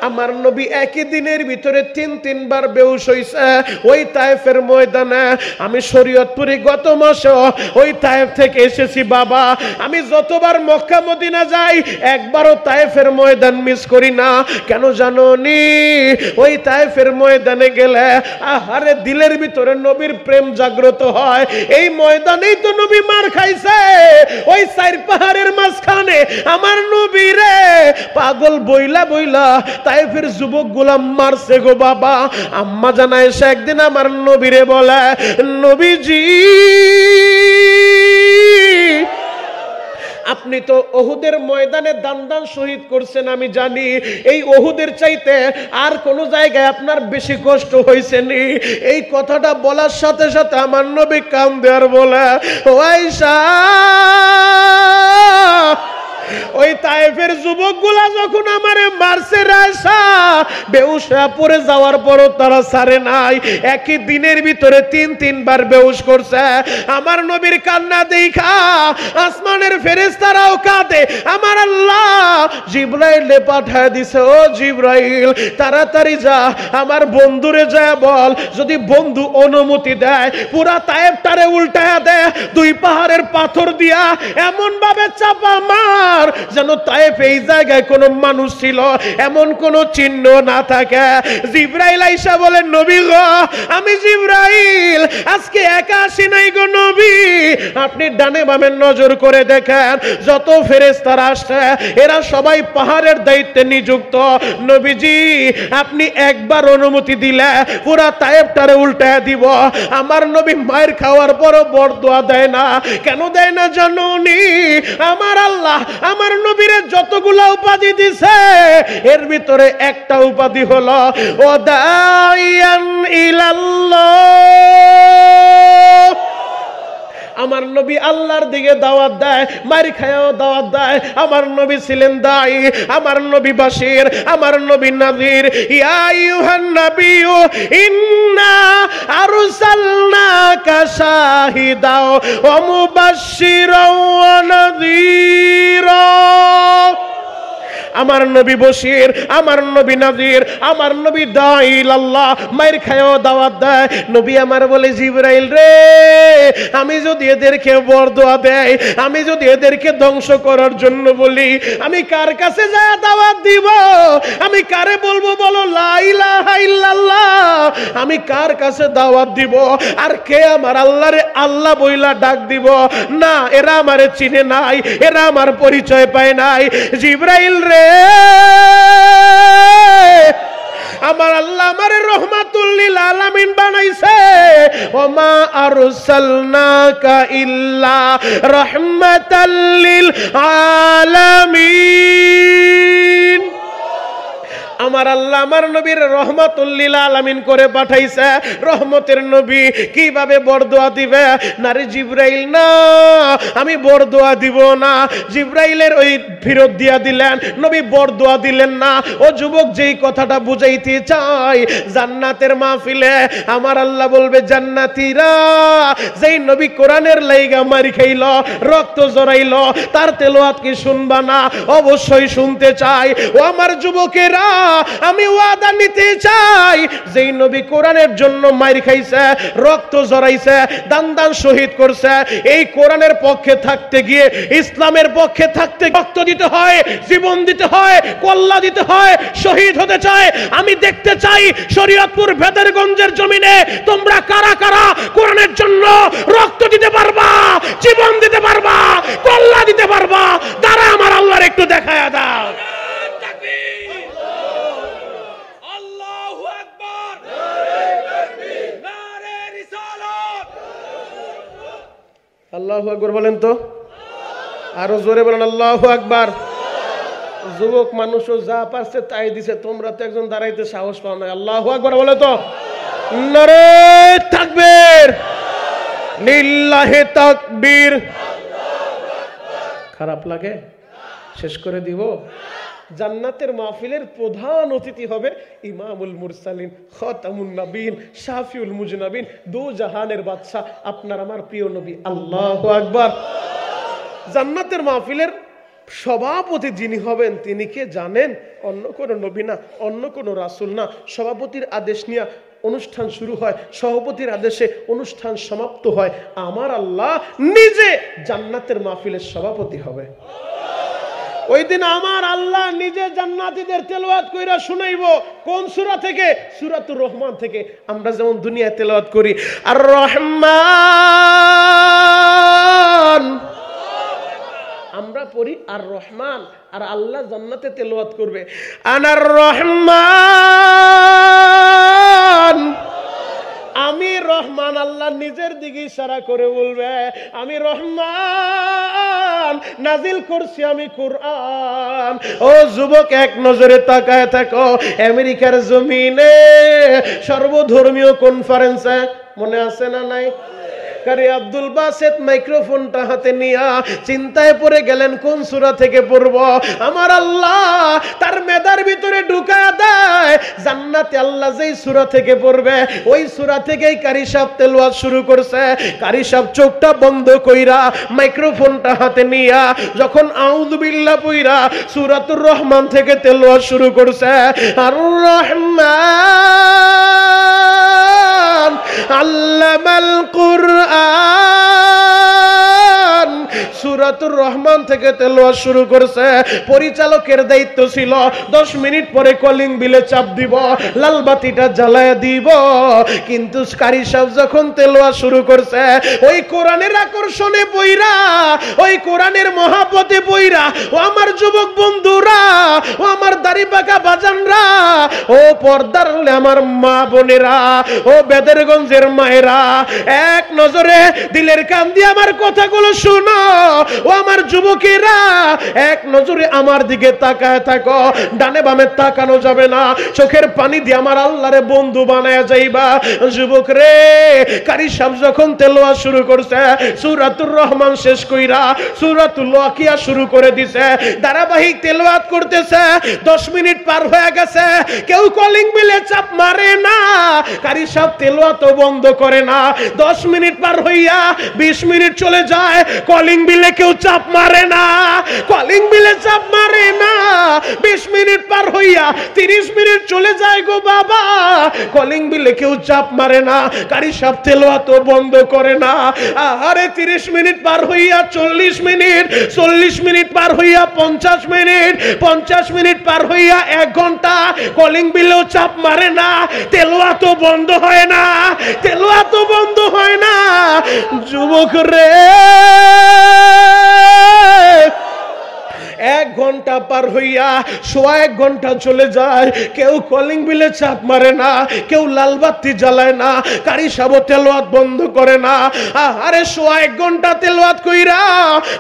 আমার নবী একই দিনের ভিতরে তিনবার বেহুশ হইছে ওই তায়েফের ময়দানে। আমি শরীয়তপুরে গত মাসে ওই তায়েফ থেকে এসেছি বাবা। আমি যতবার মক্কা মদিনা যাই একবারও তায়েফের ময়দান মিস করি না। কেন জানো নি? ওই তায়েফের ময়দানে গেলে আহারে দিলের ভিতরে নবীর প্রেম জাগ্রত হয়। এই ময়দানেই তো নবী মার খাইছে। ওই চার পাহাড়ের মাঝখানে আমার নবীরে পাগল বইলা বইলা তায়েফের যুবক গোলাম মারছে গো বাবা। আম্মা জানা এসে একদিন আমার নবীরে বলে, নবীজি আপনি তো ওহুদের ময়দানে দান শহীদ করছেন, আমি জানি। এই ওহুদের চাইতে আর কোন জায়গায় আপনার বেশি কষ্ট হয়েছে নি। এই কথাটা বলার সাথে সাথে আমার নবী কাম দেওয়ার বলে, ও আয়েশা, ওই তায়েফের যুবকগুলা যখন আমারে মারছে রায়সা, বেহুশ হয়ে পড়ে যাওয়ার পরও তারা ছাড়ে নাই। একই দিনের ভিতরে 3 বার বেহুশ করছে। আমার নবীর কান্না দেখা আসমানের ফেরেশতারাও কাঁদে। আমার আল্লাহ জিবরাইলে পাঠায় দিছে, ও জিবরাইল তাড়াতাড়ি যা আমার বন্ধুরে যায় বল, যদি বন্ধু অনুমতি দেয় পুরা তায়েফটারে উল্টায়া দেয়, 2 পাহাড়ের পাথর দিয়া এমন ভাবে চাপা মার যেন তায়েফ এই জায়গায় কোনো মানুষ ছিল এমন কোনো চিহ্ন না থাকে। জিবরাইল আইসা বলেন, নবী গো আমি জিবরাইল আজকে একা আসি নাই গো নবী, আপনি ডানে বামে নজর করে দেখেন যত ফেরেশতারা আসছে এরা সবাই পাহাড়ের দায়িত্বে নিযুক্ত। নবীজি আপনি একবার অনুমতি দিলে পুরা তায়েফটারে উল্টায় দিব। আমার নবী মায়ের খাওয়ার পরও বরদোয়া দেয় না। কেন দেয় না জানুনি? আমার আল্লাহ আমার নবীরে যতগুলা উপাধি দিছে এর ভিতরে একটা উপাধি হলো ও দাইয়ান ইলাল্লাহ। আমার নবী আল্লাহর দিকে দাওয়াত দেয়, মার খায়াও দাওয়াত দেয়। আমার নবী ছিলেন দাঈ, আমার নবী বাশীর, আমার নবী নাযীর। ইয়া আইয়ুহান নাবিয়্যু ইন্না আরসালনাকা শাহিদাও ওয়া মুবাশশিরাও ওয়া নাযীরা। আমার নবী বশীর, আমার নবী নাযীর, আমার নবী দাঈ ইলাল্লাহ, মায়ের খায়ও দাওয়াত দেয়। নবী আমার বলে, জিবরাইল রে আমি যদি এদেরকে বরদোয়া দেয়, আমি যদি এদেরকে ধ্বংস করার জন্য বলি, আমি কার কাছে যায় দাওয়াত দিব? আমি কারে বলবো বলো লা ইলাহা ইল্লাল্লাহ? আমি কার কাছে দাওয়াত দিব? আর কে আমার আল্লাহরে আল্লাহ বইলা ডাক দিব? না, এরা আমারে চিনে নাই, এরা আমার পরিচয় পায় নাই। জিবরাইল রে আমার আল্লাহ আমারে রহমাতুল লিল আলামিন বানাইছে। ওমা আরসালনাকা ইল্লা রাহমাতাল লিল আলামিন। আমার আল্লাহ আমার নবীর রহমাতুল লিল আলামিন করে পাঠাইছে। রহমতের নবী কিভাবে বরদোয়া দিবে? নারে জিবরাইল না, আমি বরদোয়া দিব না। জিবরাইলের ওই ফিরত দিয়া দিলেন, নবী বরদোয়া দিলেন না। ও যুবক, যেই কথাটা বুঝাইতে চাই, জান্নাতের মাহফিলে আমার আল্লাহ বলবে, জান্নাতীরা যেই নবী কোরআনের লাইগা মারি খাইল, রক্ত জড়াইল, তার তেলাওয়াত কি শুনবা না? অবশ্যই শুনতে চাই। ও আমার যুবকেরা, আমি ওয়াদা নিতে চাই, যেই নবী কোরআনের জন্য মার খাইছে, রক্ত জড়াইছে, দান দান শহীদ করছে, এই কোরআনের পক্ষে থাকতে গিয়ে, ইসলামের পক্ষে থাকতে রক্ত দিতে হয়, জীবন দিতে হয়, কল্লা দিতে হয়, শহীদ হতে চায়। আমি দেখতে চাই শরীয়তপুর ভেদেরগঞ্জের জমিনে তোমরা কারা কারা কোরআনের জন্য রক্ত দিতে পারবা, জীবন দিতে পারবা, কল্লা দিতে পারবা। তারা আমার আল্লাহর একটু দেখায়া দাও। আল্লাহু আকবার বলেন তো, আরো জোরে বলেন আল্লাহু আকবার। যুবক মানুষও যা পারছে তাই দিছে, তোমরা তো একজন দাঁড়াইতে সাহস পাও না। আল্লাহু আকবার বলে তো, নারে তাকবীর, লিল্লাহি তাকবীর। খারাপ লাগে? শেষ করে দিব। জান্নাতের মাহফিলের প্রধান অতিথি হবে ইমামুল মুরসালিন, খাতামুন নবীন, শাফিউল মুজনাবিন, দু জাহানের বাদশা, আপনার আমার প্রিয় নবী। আল্লাহু আকবার। জান্নাতের মাহফিলের সভাপতি যিনি হবেন তিনি কে জানেন? অন্য কোনো নবী না, অন্য কোনো রাসূল না। সভাপতির আদেশ নিয়ে অনুষ্ঠান শুরু হয়, সভাপতির আদেশে অনুষ্ঠান সমাপ্ত হয়। আমার আল্লাহ নিজে জান্নাতের মাহফিলের সভাপতি হবে। ওই দিন আমার আল্লাহ নিজে জান্নাতীদের তেলাওয়াত কইরা শুনাইবো। কোন সূরা থেকে? সূরাতুর রহমান থেকে। আমরা যেমন দুনিয়ায় তেলাওয়াত করি আর রহমান, আমরা পড়ি আর রহমান, আর আল্লাহ জান্নাতে তেলাওয়াত করবে আনার রহমান। আমি রহমান, আল্লাহ নিজের দিকে ইশারা করে বলবে আমি রহমান, নাজিল করছি আমি কোরআন। ও যুবক, এক নজরে তাকায় থাকো। আমেরিকার জমিনে সর্বধর্মীয় কনফারেন্সে, মনে আছে না নাই? কারি আব্দুল বাসেত মাইক্রোফোনটা হাতে নিয়া চিন্তায় পড়ে গেলেন কোন সূরা থেকে পড়ব। আমার আল্লাহ তার মেধার ভিতরে ঢুকায় দেয় জান্নাতে আল্লাহ যেই সূরা থেকে পড়বে ওই সূরা থেকেই কারি সাহেব তেলাওয়াত শুরু করছে। কারি সাহেব চোখটা বন্ধ কইরা মাইক্রোফোনটা হাতে নিয়া যখন আউযু বিল্লাহ পড়া সূরাতুর রহমান থেকে তেলাওয়াত শুরু করছে। আর রহমান আল্লামাল কুরআন সূরাতুর রহমান থেকে তেলাওয়াত শুরু করছে। পরিচালকের দায়িত্ব ছিল 10 মিনিট পরে কলিং বিলে চাপ দিব, লাল বাতিটা জ্বালায় দিব। কিন্তু কারি সাহেব যখন তেলাওয়াত শুরু করছে ওই কোরআনের আকর্ষণে পইরা, ওই কোরআনের মহাব্বতে পইরা, ও আমার যুবক বন্ধুরা, ও আমার দাড়ি পাকা বাজানরা, ও পর্দার আমার মা বোনেরা, ও বেদেরগঞ্জের মায়েরা, এক নজরে দিলের কান দিয়ে আমার কথাগুলো শুনো। ও আমার যুবকেরা এক নজরে আমার দিকে তাকায় থাকো, ডানে বামে তাকানো যাবে না, চোখের পানি দিয়ে আমার আল্লাহরে বন্ধু বানায়া যাইবা। যুবক রে, কারি সাহেব যখন তেলাওয়াত শুরু করছে সূরাতুর রহমান শেষ কইরা সূরাতুল ওয়াকিয়া শুরু করে দিছে, ধারাবাহিক তেলাওয়াত করতেছে। 10 মিনিট পার হয়ে গেছে, কেউ কলিং বিলে চাপ মারে না, কারি সাহেব তেলাওয়াত বন্ধ করে না। 10 মিনিট পার হইয়া 20 মিনিট চলে যায়, কলিং বিলে কেউ চাপ মারে না, কলিং বিলে চাপ মারে না। 20 মিনিট পার হইয়া 30 মিনিট চলে যায় গো বাবা, কলিং বিলে কেউ চাপ মারে না, কারি সাহেব তেলাওয়াত বন্ধ করে না। আরে 30 মিনিট পার হইয়া 40 মিনিট, 40 মিনিট পার হইয়া 50 মিনিট, 50 মিনিট পার হইয়া 1 ঘন্টা, কলিং বিলেও চাপ মারে না, তেলাওয়াত বন্ধ হয় না, তেলাওয়াত বন্ধ হয় না। যুবক রে, 1 ঘন্টা পার হইয়া 1.5 ঘন্টা চলে যায়, কেউ কলিং বিলে চাপ মারে না, কেউ লাল বাতি জ্বালায় না, কারি সাহেব তেলাওয়াত বন্ধ করে না। আরে 1.5 ঘন্টা তেলাওয়াত কইরা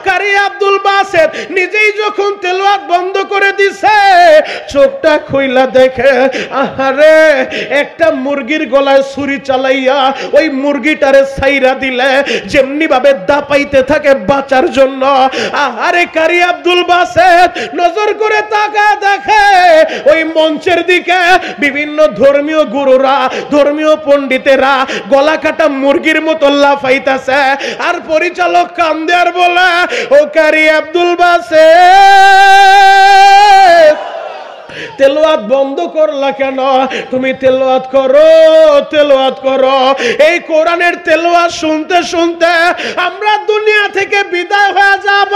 কারি আব্দুল বাসেত নিজেই যখন তেলাওয়াত বন্ধ করে দিছে, চোখটা খুইলা দেখে আরে একটা মুরগির গলায় ছুরি চালাইয়া ওই মুরগিটারে ছাইরা দিলে যেমনি ভাবে দাপাইতে থাকে বাঁচার জন্য, আরে কারি আব্দুল বাসেত নজর করে তাকায় দেখে ওই মঞ্চের দিকে বিভিন্ন ধর্মীয় গুরুরা, ধর্মীয় পণ্ডিতেরা গলা কাটা মুরগির মতো লাফাইতেছে। আর পরিচালক কান্দে আর বলে, ও কারি আব্দুল বাসেত তেলাওয়াত বন্ধ করলা কেন? তুমি তেলাওয়াত করো, তেলাওয়াত করো। এই কোরআনের তেলাওয়াত শুনতে শুনতে আমরা দুনিয়া থেকে বিদায় হয়ে যাব,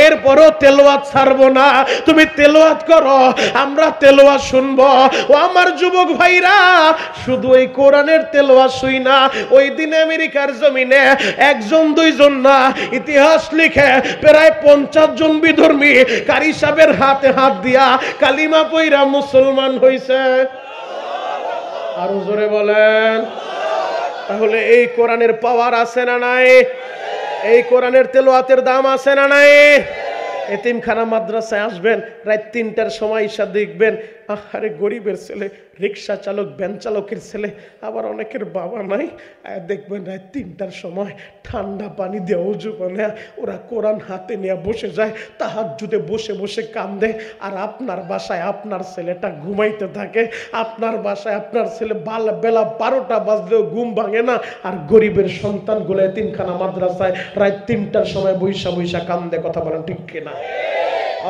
এরপরও তেলাওয়াত ছাড়বো না। তুমি তেলাওয়াত করো, আমরা তেলাওয়াত শুনবো। ও আমার যুবক ভাইরা, শুধু এই কোরআনের তেলাওয়াত শুই না, ওই দিন আমেরিকার জমিনে 1 জন 2 জন না, ইতিহাস লিখে প্রায় 50 জন বিধর্মী কারি সাহেবের হাতে হাত দিয়া কালিমা পয়রা মুসলমান হইছে। আরো জোরে বলেন। তাহলে এই কোরআনের পাওয়ার আছে না নাই? এই কোরআনের তেলাওয়াতের দাম আছে না নাই? এতিমখানা মাদ্রাসায় আসবেন, রাত 3টার সময় এসে দেখবেন আরে গরিবের ছেলে, রিক্সা চালক, ভ্যান চালকের ছেলে, আবার অনেকের বাবা নাই, দেখবেন রাত 3টার সময় ঠান্ডা পানি দিয়ে অজু করে ওরা কোরআন হাতে নিয়ে বসে যায়, তাহাজ্জুদে বসে বসে কান্দে। আর আপনার বাসায় আপনার ছেলেটা ঘুমাইতে থাকে, আপনার বাসায় আপনার ছেলে বেলা 12টা বাজলেও ঘুম ভাঙে না, আর গরিবের সন্তানগুলো এতিমখানা মাদ্রাসায় রাত 3টার সময় বৈশা বৈশা কান্দে। কথা বলেন ঠিক কিনা?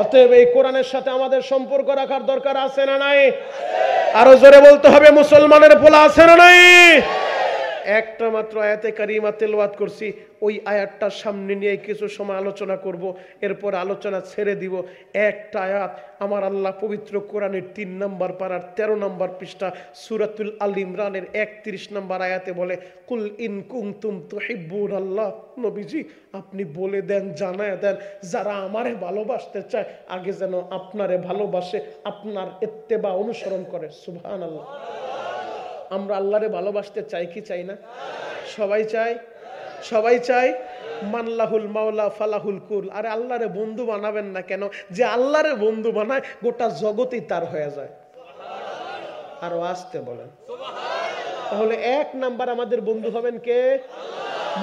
অতএব এই কোরআনের সাথে আমাদের সম্পর্ক রাখার দরকার আছে না নাই? আরো জোরে বলতে হবে, মুসলমানের পোলা আছে না নাই? একটা মাত্র আয়াতে কারিমা তেলাওয়াত করছি, ওই আয়াতটা সামনে নিয়ে কিছু সময় আলোচনা করব, এরপর আলোচনা ছেড়ে দিব। একটা আয়াত আমার আল্লাহ পবিত্র কোরআনের 3 নম্বর পারার 13 নম্বর পৃষ্ঠা সূরাতুল আল ইমরানের 31 নম্বর আয়াতে বলে, কুল ইন কুনতুম তুহিব্বুনাল্লাহ, নবীজি আপনি বলে দেন, জানায় দেন, যারা আমারে ভালোবাসতে চায় আগে যেন আপনারে ভালোবাসে, আপনার ইত্তেবা অনুসরণ করে। সুবহানাল্লাহ। আমরা আল্লাহরে ভালোবাসতে চাই কি চাই না? সবাই চাই, সবাই চাই। মানলাহুল মাওলা ফালাহুল কুল। আরে আল্লাহরে বন্ধু বানাবেন না কেন? যে আল্লাহরে বন্ধু বানায় গোটা জগতই তার হয়ে যায়। আরো আসতে বলেন। তাহলে 1 নাম্বার আমাদের বন্ধু হবেন কে?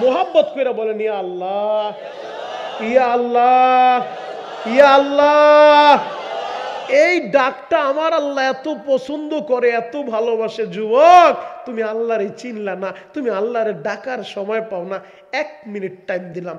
মোহাব্বত করে বলেন, ইয়া আল্লাহ, ইয়া আল্লাহ, ইয়া আল্লাহ। এই ডাকটা আমার আল্লাহ এত পছন্দ করে, এত ভালোবাসে। যুবক, তুমি আল্লাহরে চিনলা না, তুমি আল্লাহরে ডাকার সময় পাও না। 1 মিনিট টাইম দিলাম,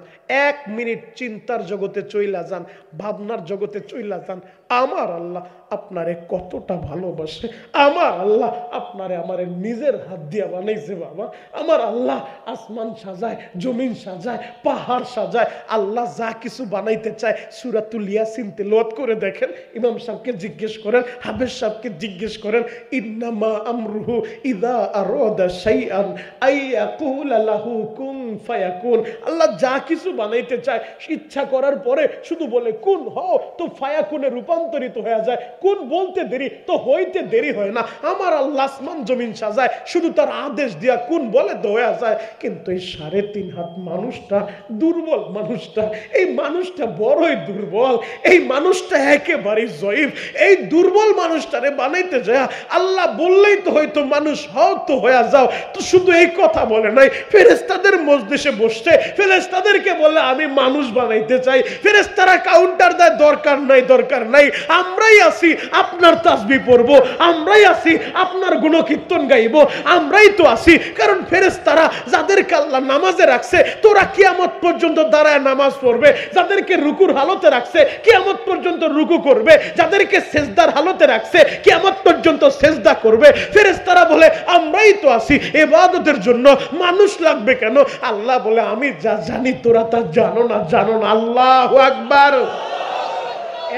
1 মিনিট চিন্তার জগতে চইলা যান, ভাবনার জগতে চইলা যান। আমার আল্লাহ আপনারে কতটা ভালোবাসে। আমার আল্লাহ আপনারে আমারে নিজের হাত দিয়া বানাইছে বাবা। আমার আল্লাহ আসমান সাজায়, জমিন সাজায়, পাহাড় সাজায়। আল্লাহ যা কিছু বানাইতে চায় সূরাতুল ইয়াসিন তেলাওয়াত করে দেখেন। ইমাম সাহেবকে জিজ্ঞেস করেন, হাফেজ সাহেবকে জিজ্ঞেস করেন, ইন্নামা আমরুহু ইযা আরাদা শাইআন আইয়াকুলা লাহু কুন ফায়াকুন। আল্লাহ যা কিছু বানাইতে চায় ইচ্ছা করার পরে শুধু বলে কুন হও, তো ফায়াকুনে রূপান্তরিত হয়ে যায়। কোন বলতে দেরি তো হইতে দেরি হয় না। আমার আল্লাহ আসমান জমিন সাজায়, শুধু তার আদেশ দিয়া কোন বলে তো হয়ে যায়। কিন্তু এই 3.5 হাত মানুষটা, দুর্বল মানুষটা, এই মানুষটা বড়ই দুর্বল, এই মানুষটা একেবারেই জয়ীফ। এই দুর্বল মানুষটারে বানাইতে যায় আল্লাহ বললেই তো হয়তো মানুষ হও তো হয়ে যাও, তো শুধু এই কথা বলে নাই। ফেরেশতাদের মজলিসে বসছে, ফেরেশতাদেরকে বলে আমি মানুষ বানাইতে চাই। ফেরেশতারা কাউন্টার দেয়, দরকার নাই, দরকার নাই, আমরাই আছি আপনার তাসবিহ পড়বো, আমরাই আছি আপনার গুণকীর্তন গাইবো, আমরাই তো আছি। কারণ ফেরেশতারা যাদেরকে আল্লাহ নামাজে রাখছে তোরা কিয়ামত পর্যন্ত দাঁড়ায় নামাজ পড়বে, যাদেরকে রুকুর হালতে রাখছে কিয়ামত পর্যন্ত রুকু করবে, যাদেরকে সেজদার হালতে রাখছে কিয়ামত পর্যন্ত সেজদা করবে। ফেরেশতারা বলে আমরাই তো আছি, ইবাদতের জন্য মানুষ লাগবে কেন? আল্লাহ বলে আমি যা জানি তোরা তা জানো না, জানো না। আল্লাহু আকবার।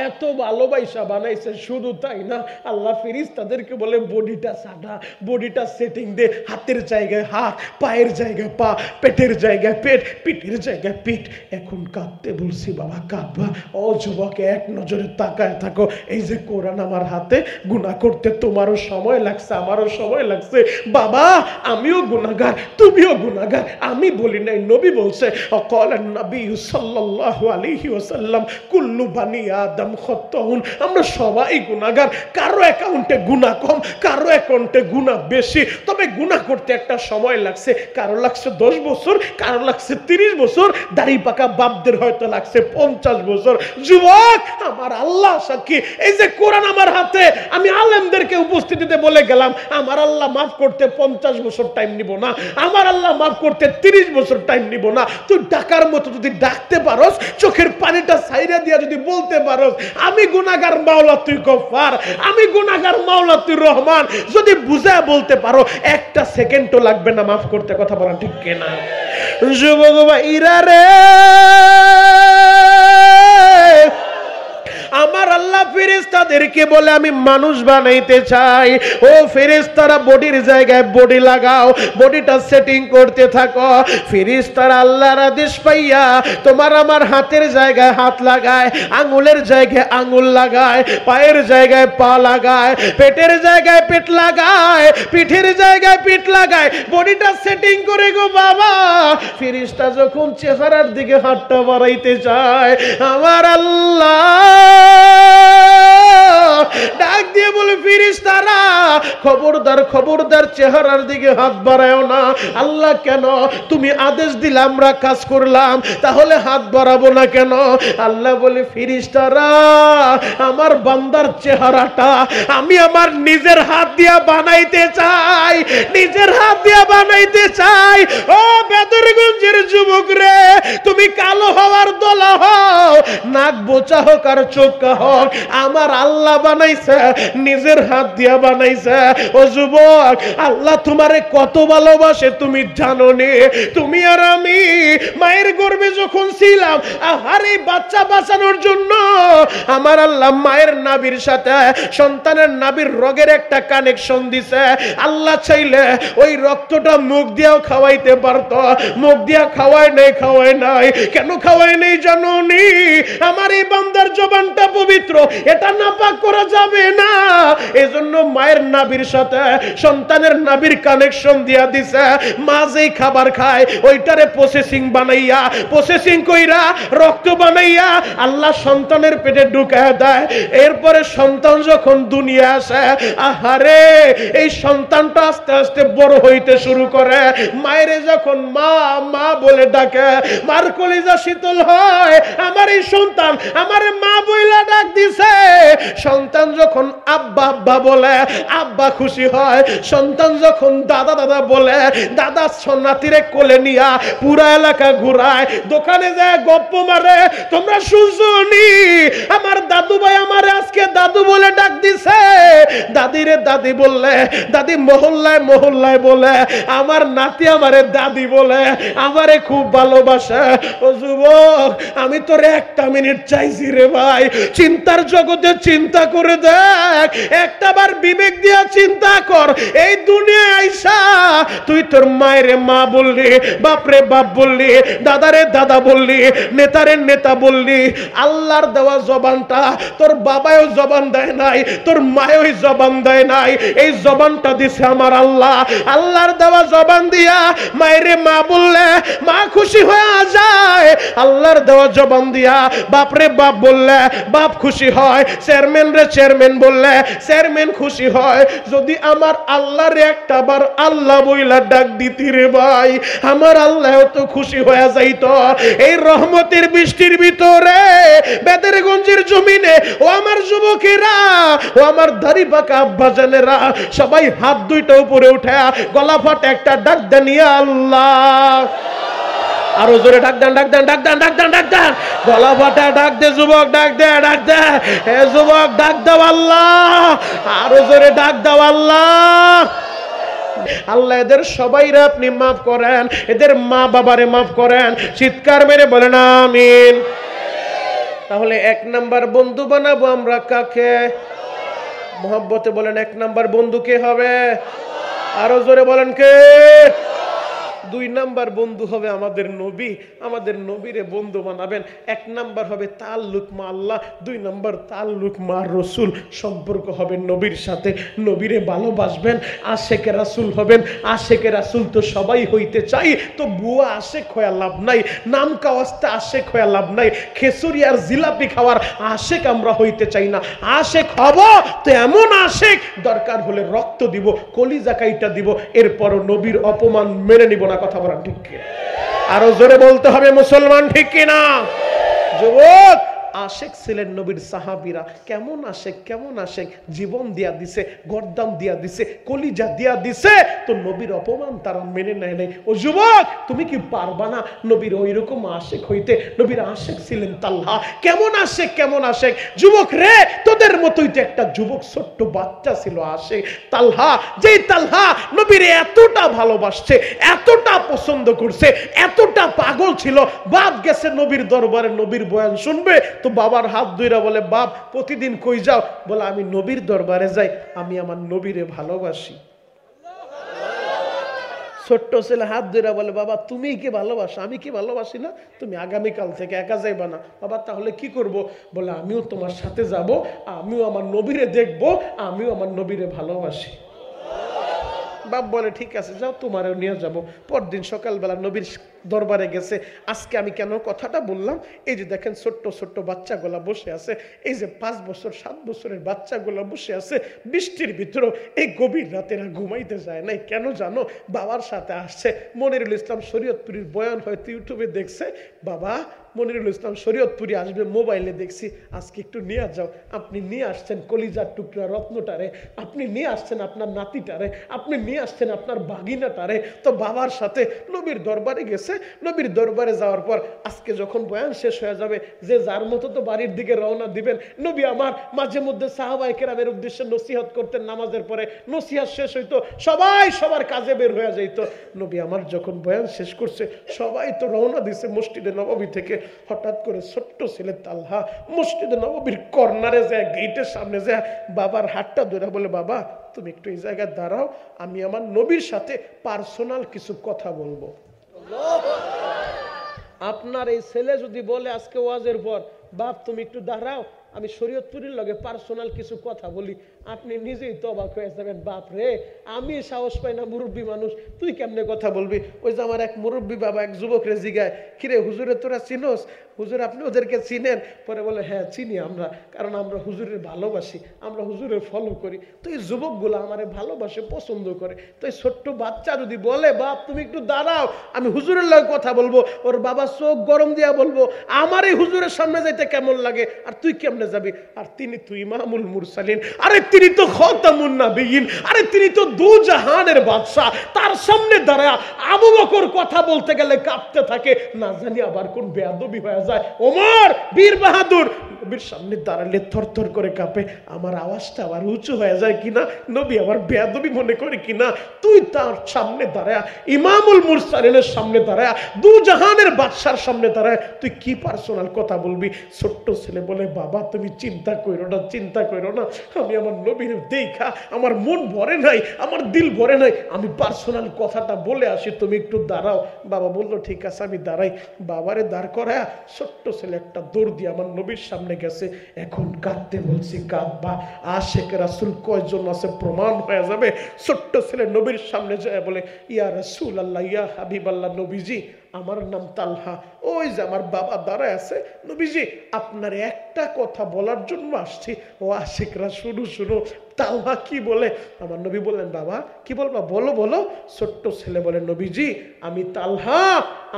এত ভালোবাসা বানাইছে। শুধু তাই না, আল্লাহ ফেরেশতাদেরকে বলে বডিটা সাদা, বডিটা সেটিং দে, হাতের জায়গায় হাত, পায়ের জায়গায় পা, পেটের জায়গায় পেট, পিঠের জায়গায় পিঠ। এখন কাঁদতে বলছি বাবা, কাঁদবা। ও যুবক, এক নজরে তাকায় থাকো। এই যে কোরআন আমার হাতে, গুনাহ করতে তোমারও সময় লাগছে, আমারও সময় লাগছে বাবা। আমিও গুনাহগার, তুমিও গুনাহগার। আমি বলি নাই, নবী বলছে, অকালান নবী সাল্লাল্লাহু আলাইহি ওয়াসাল্লাম কুল্লু বানি আদম। আমরা সবাই গুনাহগার। কারো অ্যাকাউন্টে গুনাহ কম, কারো অ্যাকাউন্টে গুনাহ বেশি। তবে গুনাহ করতে একটা সময় লাগছে। কারো লাগছে 10 বছর, কারো লাগছে 30 বছর, দাড়ি পাকা বাপদের হয়তো লাগছে 50 বছর। যুবক, আমার আল্লাহ সাক্ষী, এই যে কোরআন আমার হাতে, আমি আলেমদেরকে উপস্থিতিতে বলে গেলাম, আমার আল্লাহ মাফ করতে 50 বছর টাইম নিব না, আমার আল্লাহ মাফ করতে 30 বছর টাইম নিব না। তুই ডাকার মতো যদি ডাকতে পারস, চোখের পানিটা ছাইরা দিয়া যদি বলতে পারস আমি গুনাহগার মাওলা তুই গফফার, আমি গুনাহগার মাওলা তুই রহমান, যদি বুঝায় বলতে পারো, একটা সেকেন্ডও লাগবে না মাফ করতে। কথা বলা ঠিক কিনা? যুবক ভাইরা রে, আমার আল্লাহ ফেরেশতাদেরকে বলে আমি মানুষ বানাইতে চাই। ও ফেরেশতারা বডির জায়গায় বডি লাগাও, বডিটা সেটিং করতে থাকো। ফেরেশতারা আল্লাহর আদেশ পাইয়া তোমার আমার হাতের জায়গায় হাত লাগায়, আঙ্গুলের জায়গায় আঙ্গুল লাগায়, পায়ের জায়গায় পা লাগায়, পেটের জায়গায় পেট লাগায়, পিঠের জায়গায় পিঠ লাগায়, বডিটা সেটিং করে গো বাবা। ফেরেশতা যখন চেহারার দিকে হাতটা বাড়াইতে যায়, আমার আল্লাহ ডাক দিয়ে বলে, ফেরেশতারা খবরদার, খবরদার, চেহারার দিকে হাত বাড়ায়ও না। আল্লাহ, কেন? তুমি আদেশ দিলে আমরা কাজ করলাম, তাহলে হাত বাড়াবো না কেন? আল্লাহ বলে, ফেরেশতারা আমার বান্দার চেহারাটা আমি আমার নিজের হাত দিয়া বানাইতে চাই, নিজের হাত দিয়া বানাইতে চাই। ও বেদরগঞ্জের যুবক রে, তুমি কালো হওয়ার দলা হও, নাক বোচা হোক আর চোখা হোক, আমার আল্লাহ বানাইছে, নিজের হাত দিয়া বানাইছে। ও যুবক, আল্লাহ তোমারে কত ভালোবাসে তুমি জানো নে? তুমি আর আমি মায়ের গর্ভে যখন ছিলাম, আহারে বাচ্চা বাঁচানোর জন্য আমার আল্লাহ মায়ের নাভির সাথে সন্তানের নাভির রগের একটা কানেকশন দিছে। আল্লাহ চাইলে ওই রক্তটা মুখ দিয়েও খাওয়াইতে পারতো, মুখ দিয়া খাওয়ায় নাই, খাওয়ায় নাই। কেন খাওয়ায় নাই জানো নি? আমার এই বান্দার জবানটা পবিত্র, এটা নাপাক করা যাবে না। এজন্য জন্য মায়ের নাভির সাথে সন্তানের নাভির কানেকশন দিয়া দিছে। মা যেই খাবার খায় ওইটারে প্রসেসিং বানাইয়া, প্রসেসিং কইরা রক্ত বানাইয়া আল্লাহ সন্তানের পেটে ঢুকায় দেয়। এরপরে সন্তান যখন দুনিয়া আসে, আহারে এই সন্তানটা আস্তে আস্তে বড় হইতে শুরু করে। মায়েরে যখন মা মা বলে ডাকে, মার কলিজা শীতল হয়। আমার এই সন্তান আমার মা বইলা ডাক দিছে। সন্তান যখন আব্বা আব্বা বলে, আব্বা খুশি হয়। সন্তান যখন দাদা দাদা বলে, দাদা নাতিরে কোলে নিয়া পুরা এলাকা ঘুরায়, দোকানে যায় গপ্প মারে। তোমরা শুনছো নি আমার দাদু ভাই আমার আজকে দাদু বলে ডাক দিছে। দাদিরে দাদি বললে, দাদি মহল্লায় মহল্লায় বলে, আমার নাতি আমারে দাদি বলে, আমারে খুব ভালোবাসে। ও যুবক, আমি তোরে একটা মিনিট চাইছি রে ভাই, চিন্তার জগতে চিন্তা করে দেখ, একটা বার বিবেক দিয়া চিন্তা কর। এই দুনিয়ায় আইসা তুই তোর মায়েরে মা বললি, বাপরে বাপ বললি, দাদারে দাদা বললি, নেতারে নেতা বললি। আল্লাহর দেওয়া জবানটা তোর বাবাও জবান দেয় নাই, তোর মায়ও জবান দেয় নাই। এই জবানটা দিছে আমার আল্লাহ। আল্লাহর দেওয়া জবান দিয়া মায়েরে মা বললে মা খুশি হয়ে যায়। আল্লাহর দেওয়া জবান দিয়া বাপরে বাপ বললে বাপ খুশি হয়। চেয়ারম্যান রে চেয়ারম্যান বললে চেয়ারম্যান খুশি হয়। যদি আমার আল্লাহর একটা বার আল্লাহ বইলা ডাক দিতি রে ভাই, আমার আল্লাহ তো খুশি হয়ে যাইত। এই রহমতের বৃষ্টির ভিতরে বেদেরগঞ্জের জমিনে ও আমার যুবকেরা, ও আমার দাড়ি পাকা আব্বাজানেরা, সবাই হাত দুইটা উপরে উঠে গলা ফাটে একটা ডাক দেন, ইয়া আল্লাহ। আরো জোরে ডাক দেন, ডাক দেন, ডাক দেন, ডাক দেন, ডাক দেন, গলা ফাটা ডাক দে যুবক, ডাক দে, ডাক দে। হে যুবক ডাক দাও আল্লাহ, আরো জোরে ডাক দাও আল্লাহ। আল্লাহ এদের সবাইরে আপনি মাফ করেন, এদের মা বাবারে মাফ করেন। চিৎকার মেরে বলেন আমিন। তাহলে এক নাম্বার বন্ধু বানাবো আমরা কাকে? মোহাব্বতে বলেন এক নাম্বার বন্ধু কে হবে? আরো জোরে বলেন কে? দুই নাম্বার বন্ধু হবে আমাদের নবী। আমাদের নবীরে বন্ধু বানাবেন। এক নাম্বার হবে তাল্লুক মা আল্লাহ, দুই নাম্বার তাল্লুক মা রসুল। সম্পর্ক হবে নবীর সাথে, নবীরে ভালোবাসবেন, আশেকে রাসুল হবেন। আশেকে রাসুল তো সবাই হইতে চাই, তো বুয়া আশেক হয়ে লাভ নাই, নাম কাওয়াজতে আশেক হয়ে লাভ নাই, খেসুরি আর জিলাপি খাওয়ার আশেক আমরা হইতে চাই না। আশেক হব তো এমন আশেক, দরকার হলে রক্ত দিব, কলিজা কাইটা দিব, এরপরও নবীর অপমান মেনে নিব না। কথা বলেন ঠিক কিনা? আরো জোরে বলতে হবে মুসলমান, ঠিক কিনা? যুবক, আশেক ছিলেন নবীর সাহাবীরা। কেমন আশেক, কেমন আশেক, জীবন দিয়া দিছে, গর্দান দিয়া দিছে, কলিজা দিয়া দিছে, তো নবীর অপমান তারা মেনে নেয় নাই। ও যুবক, তুমি কি পারবা না নবীর ওই রকম আশেক হইতে? নবীর আশেক ছিলেন তালহা। কেমন আশেক, কেমন আশেক? যুবক রে, তোদের মতোই তো একটা যুবক ছোট্ট বাচ্চা ছিল আশেক, তালহা। যেই তালহা নবীর এতটা ভালোবাসছে, এতটা পছন্দ করছে, এতটা পাগল ছিল, বাপ গেছে নবীর দরবারে নবীর বয়ান শুনবে, তো বাবার হাত ধইরা বলে, বাপ প্রতিদিন কই যাও? বলে আমি নবীর দরবারে যাই, আমি আমার নবীরে ভালোবাসি। ছোট্ট ছেলে হাত ধইরা বলে, বাবা তুমি কি ভালোবাসো? আমি কি ভালোবাসি না? তুমি আগামীকাল থেকে একা যাইবা না। বাবা তাহলে কি করব? বলে আমিও তোমার সাথে যাব, আমিও আমার নবীরে দেখবো, আমিও আমার নবীরে ভালোবাসি। বাপ বলে ঠিক আছে যাও, তোমারও নিয়ে যাব। পরদিন সকালবেলা নবীর দরবারে গেছে। আজকে আমি কেন কথাটা বললাম, এই যে দেখেন ছোট্ট ছোট্ট বাচ্চাগুলা বসে আছে, এই যে 5 বছর 7 বছরের বাচ্চাগুলা বসে আছে বৃষ্টির ভিতরে, এই গভীর রাতেরা ঘুমাইতে যায় নাই। কেন জানো? বাবার সাথে আসছে। মনিরুল ইসলাম শরীয়তপুরীর বয়ান হয়তো ইউটিউবে দেখছে, বাবা মনিরুল ইসলাম শরীয়তপুরী আসবে, মোবাইলে দেখছি, আজকে একটু নিয়ে যাও। আপনি নিয়ে আসছেন কলিজার টুকরা রত্নটারে, আপনি নিয়ে আসছেন আপনার নাতিটারে, আপনি নিয়ে আসছেন আপনার বাগিনাটারে। তো বাবার সাথে নবীর দরবারে গেছে। নবীর দরবারে যাওয়ার পর আজকে যখন বয়ান শেষ হয়ে যাবে, যে যার মতো তো বাড়ির দিকে রওনা দিবেন। নবী আমার মাঝে মধ্যে সাহাবায়ে কেরামের উদ্দেশ্যে নসিহত করতেন, নামাজের পরে নসিহত শেষ হইতো, সবাই সবার কাজে বের হয়ে যাইত। নবী আমার যখন বয়ান শেষ করছে, সবাই তো রওনা দিছে মসজিদে নববী থেকে। হঠাৎ করে ছোট্ট ছেলে তালহা মসজিদে নববীর কর্নারে যায়, গেটের সামনে যায়, বাবার হাতটা ধরে বলে, বাবা তুমি একটু এই জায়গায় দাঁড়াও, আমি আমার নবীর সাথে পার্সোনাল কিছু কথা বলবো। আপনার এই ছেলে যদি বলে আজকে ওয়াজের পর, বাপ তুমি একটু দাঁড়াও, আমি শরীয়তপুরীর লগে পার্সোনাল কিছু কথা বলি, আপনি নিজেই তো অবাক হয়ে যাবেন, বাপ রে আমি সাহস পাই না, মুরব্বী মানুষ তুই কেমনে কথা বলবি। ওই যে আমার এক মুরব্বী বাবা এক যুবকরে জিগায়, কিরে হুজুরে তোরা চিনোস, হুজুর আপনি ওদেরকে চিনেন? পরে বলে হ্যাঁ চিনি আমরা, কারণ আমরা হুজুরের ভালোবাসি, আমরা হুজুরের ফলো করি। তো এই যুবকগুলো আমারে ভালোবাসে, পছন্দ করে। তো এই ছোট্ট বাচ্চা যদি বলে বাপ তুমি একটু দাঁড়াও আমি হুজুরের লগে কথা বলবো, ওর বাবা চোখ গরম দিয়া বলবো আমার এই হুজুরের সামনে যাইতে কেমন লাগে, আর তুই কেমনে যাবি? আর তিনি তো ইমামুল মুরসালিন, আরে তিনি তো খাতামুন নবিয়্যিন, আরে তিনি তো দু জাহানের বাদশা, তার সামনে দাঁড়ায় আবু বকর কথা বলতে গেলে কাঁপতে থাকে, না জানি আবার কোন বেয়াদবি হয়ে যায়। ওমর বীর বাহাদুর নবীর সামনে দাঁড়ালে থরথর করে কাঁপে, আমার আওয়াজটা আবার উঁচু হয়ে যায় কিনা, নবী আবার বেয়াদবি মনে করে কিনা। তুই তার সামনে দাঁড়ায়, ইমামুল মুরসালিনের সামনে দাঁড়ায়, দু জাহানের বাদশার সামনে দাঁড়ায় তুই কি পার্সোনাল কথা বলবি? ছোট্ট ছেলে বলে বাবা তুমি চিন্তা করো না, চিন্তা করো না, আমি আমার নবীর দেখা আমার মন ভরে নাই, আমার দিল ভরে নাই, আমি পার্সোনাল কথাটা বলে আসি, তুমি একটু দাঁড়াও। বাবা বললো ঠিক আছে আমি দাঁড়াই। বাবারে দাঁড় করায় ছোট্ট ছেলে একটা দৌড় দিয়ে আমার নবীর সামনে গেছে। এখন কাঁদতে বলছি কাঁদবা, আশেক রাসূল কয়জন আছে প্রমাণ হয়ে যাবে। ছোট্ট ছেলে নবীর সামনে যায় বলে ইয়া রাসূলুল্লাহ ইয়া হাবিবাল্লাহ, নবীজি আমার নাম তালহা, ওই যে আমার বাবা দাঁড়ায় আছে, নবীজি আপনার একটা কথা বলার জন্য আসছি। ও আশিকরা শুনো শুনো, তালহা কি বলে? আমার নবী বললেন বাবা কি বলবা, বলো বলো। ছোট্ট ছেলে বলে নবীজি আমি তালহা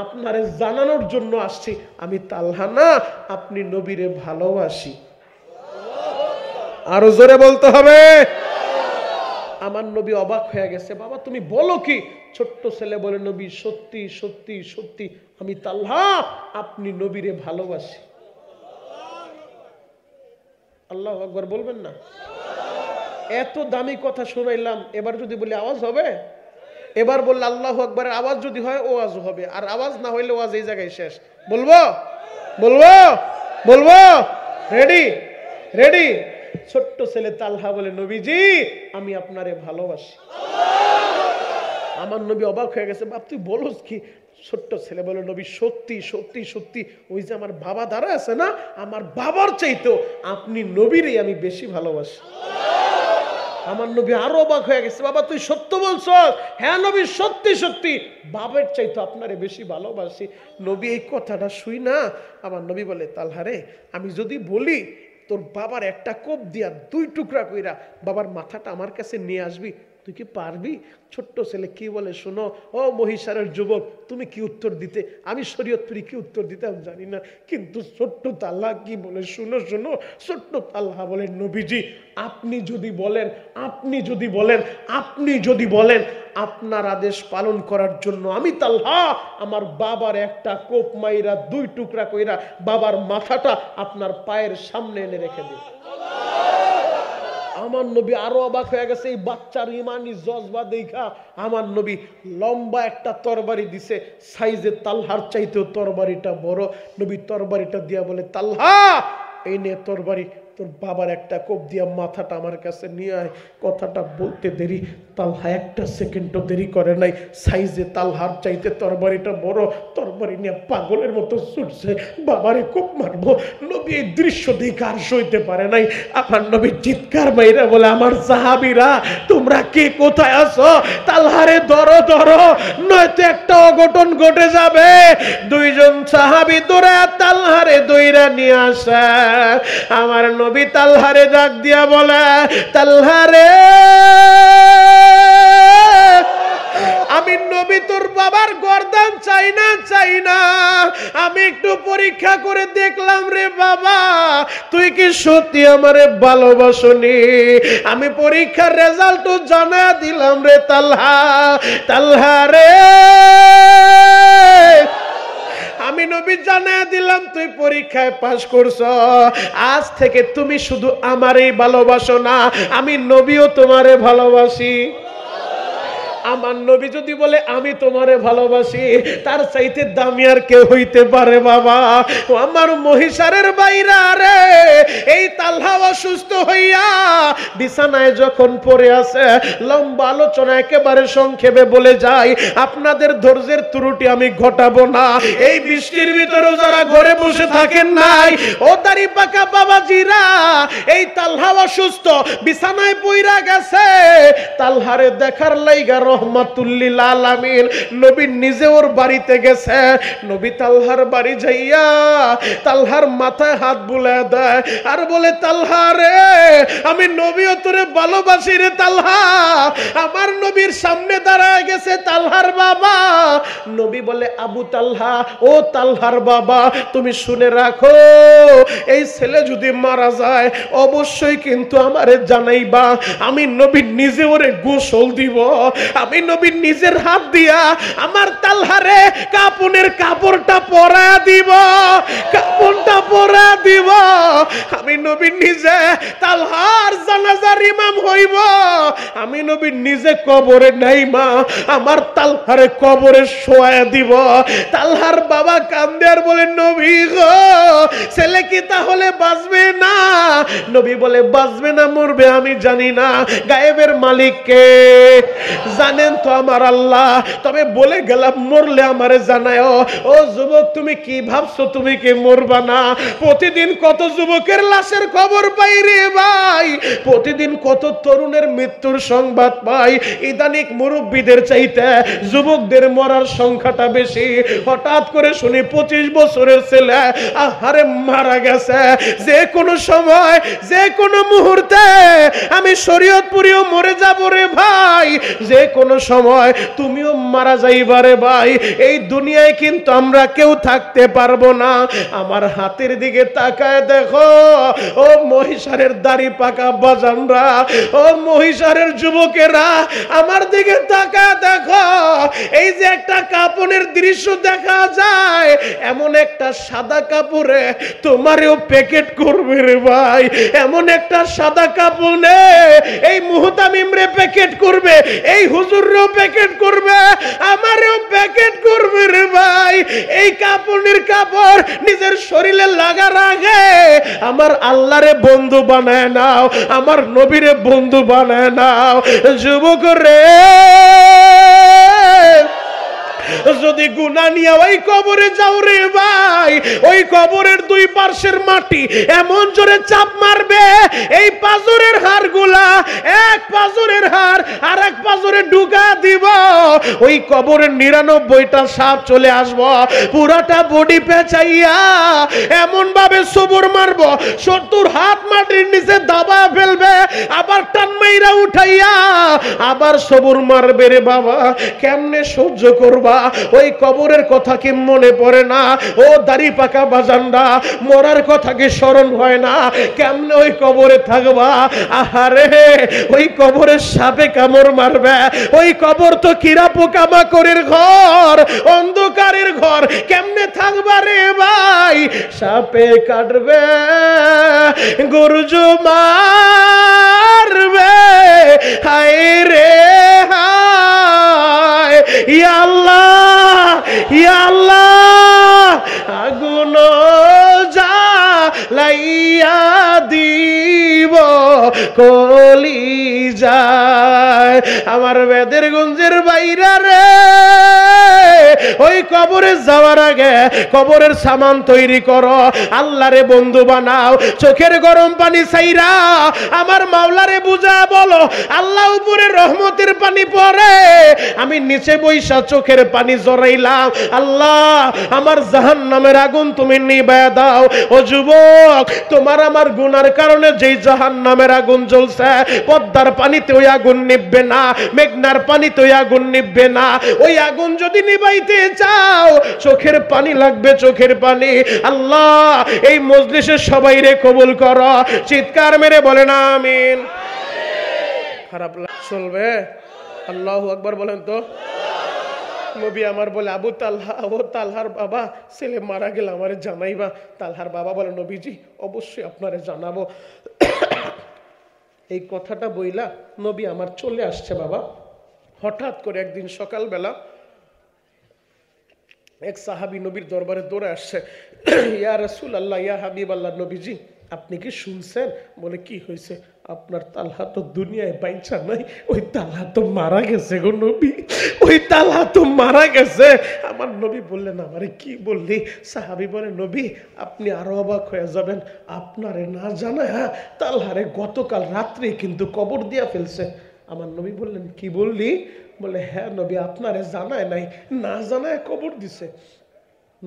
আপনারে জানানোর জন্য আসছি, আমি তালহা না, আপনি নবীরে ভালোবাসি। আরো জোরে বলতে হবে। আমার নবী অবাক হয়ে গেছে, বাবা তুমি বলো কি? ছোট্ট ছেলে বলে নবী সত্যি সত্যি সত্যি আমি তালহা আপনি নবীরে ভালোবাসি। আল্লাহু আকবার বলবেন না? এত দামি কথা শুনাইলাম, এবার যদি বলি আওয়াজ হবে? এবার বললে আল্লাহু আকবারের আওয়াজ যদি হয় ওয়াজ হবে, আর আওয়াজ না হইলে ওয়াজ এই জায়গায় শেষ। বলবো বলবো বলবো? Ready ready? ছোট্ট ছেলে তালহা বলে নবীজি আমি আপনারে ভালোবাসি। আমার নবী অবাক হয়ে গেছে, বাপ তুই বলস কি? ছোট্ট ছেলে বলে নবী সত্যি সত্যি সত্যি, ওই যে আমার বাবা দাঁড়া আছে না, আমার বাবার চাইতেও আপনি নবীরই আমি বেশি ভালোবাসি। আমার নবী আরো অবাক হয়ে গেছে, বাবা তুই সত্য বলছ? হ্যাঁ নবী সত্যি সত্যি, বাবার চাইতো আপনারে বেশি ভালোবাসি। নবী এই কথাটা শুই না আমার নবী বলে তালহারে আমি যদি বলি তোর বাবার একটা কোপ দিয়া দুই টুকরা কইরা বাবার মাথাটা আমার কাছে নিয়ে আসবি, তুই কি পারবি? ছোট্ট ছেলে কি বলে শোনো, ও মহিষারের যুবক তুমি কি উত্তর দিতে, আমি শরীয়তপুরি কি উত্তর দিতে আমি জানি না, কিন্তু ছোট্ট তালহা কি বলে শুনো শোনো। ছোট্ট তালহা বলেন নবীজি আপনি যদি বলেন, আপনি যদি বলেন, আপনি যদি বলেন আপনার আদেশ পালন করার জন্য আমি তালহা আমার বাবার একটা কোপ মাইরা দুই টুকরা কইরা বাবার মাথাটা আপনার পায়ের সামনে এনে রেখে দিই। আমার নবী আরো অবাক হয়ে গেছে, এই বাচ্চার ইমানি জজবা দেখা আমার নবী লম্বা একটা তরবারি দিছে, সাইজে তালহার চাইতেও তরবারিটা বড়। নবী তরবারিটা দিয়া বলে তালহা এই নে তরবারি, তোর বাবার একটা কোপ দিয়া মাথাটা আমার কাছে নিয়ে আয়। কথাটা বলতে দেরি, তালহা একটা সেকেন্ডও দেরি করে নাই, সাইজে তালহার চাইতে তরবারিটা বড়, তরবারি নিয়ে পাগলের মতো ছুটছে বাবারে কোপ মারবো। নবী এই দৃশ্য দেখে আর সইতে পারে নাই, আমার নবী চিৎকার মাইরা বলে আমার সাহাবীরা তোমরা কে কোথায় আছো, তালহারে ধরো ধরো নয়তো একটা অঘটন ঘটে যাবে। দুইজন সাহাবী দৌড়ে তালহারে দইরা নিয়ে আসে। আমার নবী তালহারে ডাক দিয়া বলে তালহারে আমি নবী তোর বাবার গর্দান চাই না চাই না, আমি একটু পরীক্ষা করে দেখলাম রে বাবা তুই কি সত্যি আমারে ভালোবাসনি, আমি পরীক্ষার রেজাল্টও জানা দিলাম রে তালহা। তালহা রে আমি নবী জানায় দিলাম তুই পরীক্ষায় পাস করছ, আজ থেকে তুমি শুধু আমারই ভালোবাসো না, আমি নবীও তোমারে ভালোবাসি। আমার নবী যদি বলে আমি তোমারে ভালোবাসি, তার চাইতে দামি আর কেউ হইতে পারে বাবা? ও আমার মহিষারের বাইরা রে, এই তালহা অসুস্থ হইয়া বিছানায় যখন পড়ে আছে, লম্বা আলোচনা একেবারে সংক্ষেপে বলে যাই, আপনাদের ধৈর্যের ত্রুটি আমি ঘটাবো না। এই বৃষ্টির ভিতরে যারা ঘরে বসে থাকেন নাই, ও দাড়ি পাকা বাবাজিরা, এই তালহা অসুস্থ বিছানায় পইরা গেছে, তালহারে দেখার লাইগা রহমাতুল লিল আলামিন নবী নিজে ওর বাড়িতে গেছে। নবী তালহার বাড়ি যাইয়া তালহার মাথায় হাত বুলায় দেয় আর বলে, তালহা রে, আমি নবীও তোরে ভালোবাসি রে তালহা। আমার নবীর সামনে দাঁড়ায় গেছে তালহার বাবা। নবী বলে, আবু তালহা, ও তালহার বাবা, তুমি শুনে রাখো, এই ছেলে যদি মারা যায় অবশ্যই কিন্তু আমারে জানাইবা। আমি নবী নিজে ওরে গোসল দিব, আমি নবী নিজের হাত দিয়া আমার তালহারে কাপনের কাপড়টা পরা দিব, কাপড়টা পরা দিব। আমি নবী নিজে তালহার জানাজার ইমাম হইব। আমি নবী নিজে কবরে নাইমা আমার তালহারে কবরে শোয়া দিব। তালহার বাবা কান্দে আর বলে, নবী গো, ছেলে কি তাহলে বাঁচবে না? নবী বলে, বাঁচবে না মরবে আমি জানি না, গায়েবের মালিক কে জানেন তো আমার আল্লাহ। তবে বলে গেলাম, মরলে আমারে জানায়ও। ও যুবক, তুমি কি ভাবছো তুমি কি মরবা না? প্রতিদিন কত যুবকের লাশের খবর পাই রে ভাই, প্রতিদিন কত তরুণের মৃত্যুর সংবাদ পাই। ইদানিক মুরব্বীদের চাইতে যুবকদের মরার সংখ্যাটা বেশি। হঠাৎ করে শুনি 25 বছরের ছেলে আহারে মারা গেছে। যে কোনো সময়, যে কোনো মুহূর্তে আমি শরীয়তপুরেও মরে যাব রে ভাই, যে কোনো সময় তুমিও মারা যাইবা রে ভাই। এই দুনিয়ায় কিন্তু আমরা কেউ থাকতে পারবো না। আমার হাতের দিকে তাকায় দেখো, ও মহিষারের দাড়ি পাকা বাজানরা, ও মহিষারের যুবকেরা, আমার দিকে তাকায় দেখো। এই যে একটা কাপনের দৃশ্য দেখা যায়, এমন একটা সাদা কাপড়ে তোমারেও প্যাকেট করবে রে ভাই। এমন একটা সাদা কাপড়ে এই মুহতামিমরে প্যাকেট করবে, এই হুজুররেও প্যাকেট করবে, আমারেও প্যাকেট করবে রে ভাই। এই কাপড়ের কাপড় নিজের শরীরে লাগার আগে আমার আল্লাহরে বন্ধু বানায় নাও, আমার নবীরে বন্ধু বানায় নাও। যুবক রে, যদি গুনাহ নিয়ে ওই কবরে যাও রে ভাই, ওই কবরের দুই পার্শ্বের মাটি এমন জোরে চাপ মারবে, এই পাজরের হাড়গুলা এক পাজরের হাড় আর এক পাজরে ঢুকা দিব, ওই কবরের 99টা সাপ চলে আসব, পুরাটা বডি পেঁচাইয়া এমন ভাবে সবর মারব, 70 হাত মাটির নিচে দাবা ফেলবে, আবার টান মাইরা উঠাইয়া আবার সবর মারবে রে বাবা। কেমনে সহ্য করবা? ওই কবরের কথা কি মনে পড়ে না? ও দাড়ি পাকা বাজানরা, মরার কথা কি স্মরণ হয় না? কেমনে ওই কবরে থাকবা? আহারে, ওই কবরের সাপে কামড় মারবে, ওই কবর তো কিরা পোকামাকড়ের ঘর, অন্ধকারের ঘর, কেমনে থাকবা রে ভাই? সাপে কাটবে, গরুজু মারবে, হায় রে হায়, ইয়া আল্লাহ, ইয়া আল্লাহ, আগুন জ্বালাইয়া দিব কলিজায়। আমার বেদের গঞ্জের বাইরা রে, ওই কবরে যাওয়ার আগে কবরের সামান তৈরি করো, আল্লাহরে বন্ধু বানাও, চোখের গরম পানি ছাইরা আমার মাওলারে বুঝা বলো, আল্লাহ উপরে রহমতের পানি পড়ে, আমি নিচে বৈশা চোখের পানি জড়াইলাম, আল্লাহ আমার জাহান্নামের আগুন তুমি নিভায়া দাও। ও যুবক, তোমার আমার গুনার কারণে যেই জাহান্নামের আগুন জ্বলছে, পদ্মার পানিতে ওই আগুন নিভবে না, মেঘনার পানিতে ওই আগুন নিভবে না। ওই আগুন যদি নিভাইতে চাও, চোখের পানি লাগবে, চোখের পানি। আল্লাহ এই মজলিসের সবাই রে কবুল করো, চিৎকার মেরে বলেন আমিন। খারাপ চলবে? আল্লাহু আকবার বলেন তো। নবী আমার বলে, আবু তালহা, ও তালহার বাবা, ছেলে মারা গেলে আমারে জানাইবা। তালহার বাবা বলে, নবীজি অবশ্যই আপনারে জানাবো। এই কথাটা বইলা নবী আমার চলে আসছে বাবা। হঠাৎ করে একদিন সকালবেলা এক সাহাবী নবীর দরবারে দৌড়ে আসছে, ইয়া রাসূলুল্লাহ, ইয়া হাবিবাল্লাহ, নবীজি আপনি কি শুনছেন? বলে কি হয়েছে? আপনার তালহা তো দুনিয়ায় বাইচা নাই, ওই তালহা তো মারা গেছে গো নবী, ওই তালহা তো মারা গেছে। আমার নবী বললেন, আমারে কি বললি? সাহাবী বলে, নবী আপনি আরো অবাক হয়ে যাবেন, আপনারে না জানায় তালহারে গতকাল রাত্রে কিন্তু কবর দিয়া ফেলছে। আমার নবী বললেন, কি বললি? বলে, হ্যাঁ নবী, আপনারে জানায় নাই, না জানায় কবর দিছে।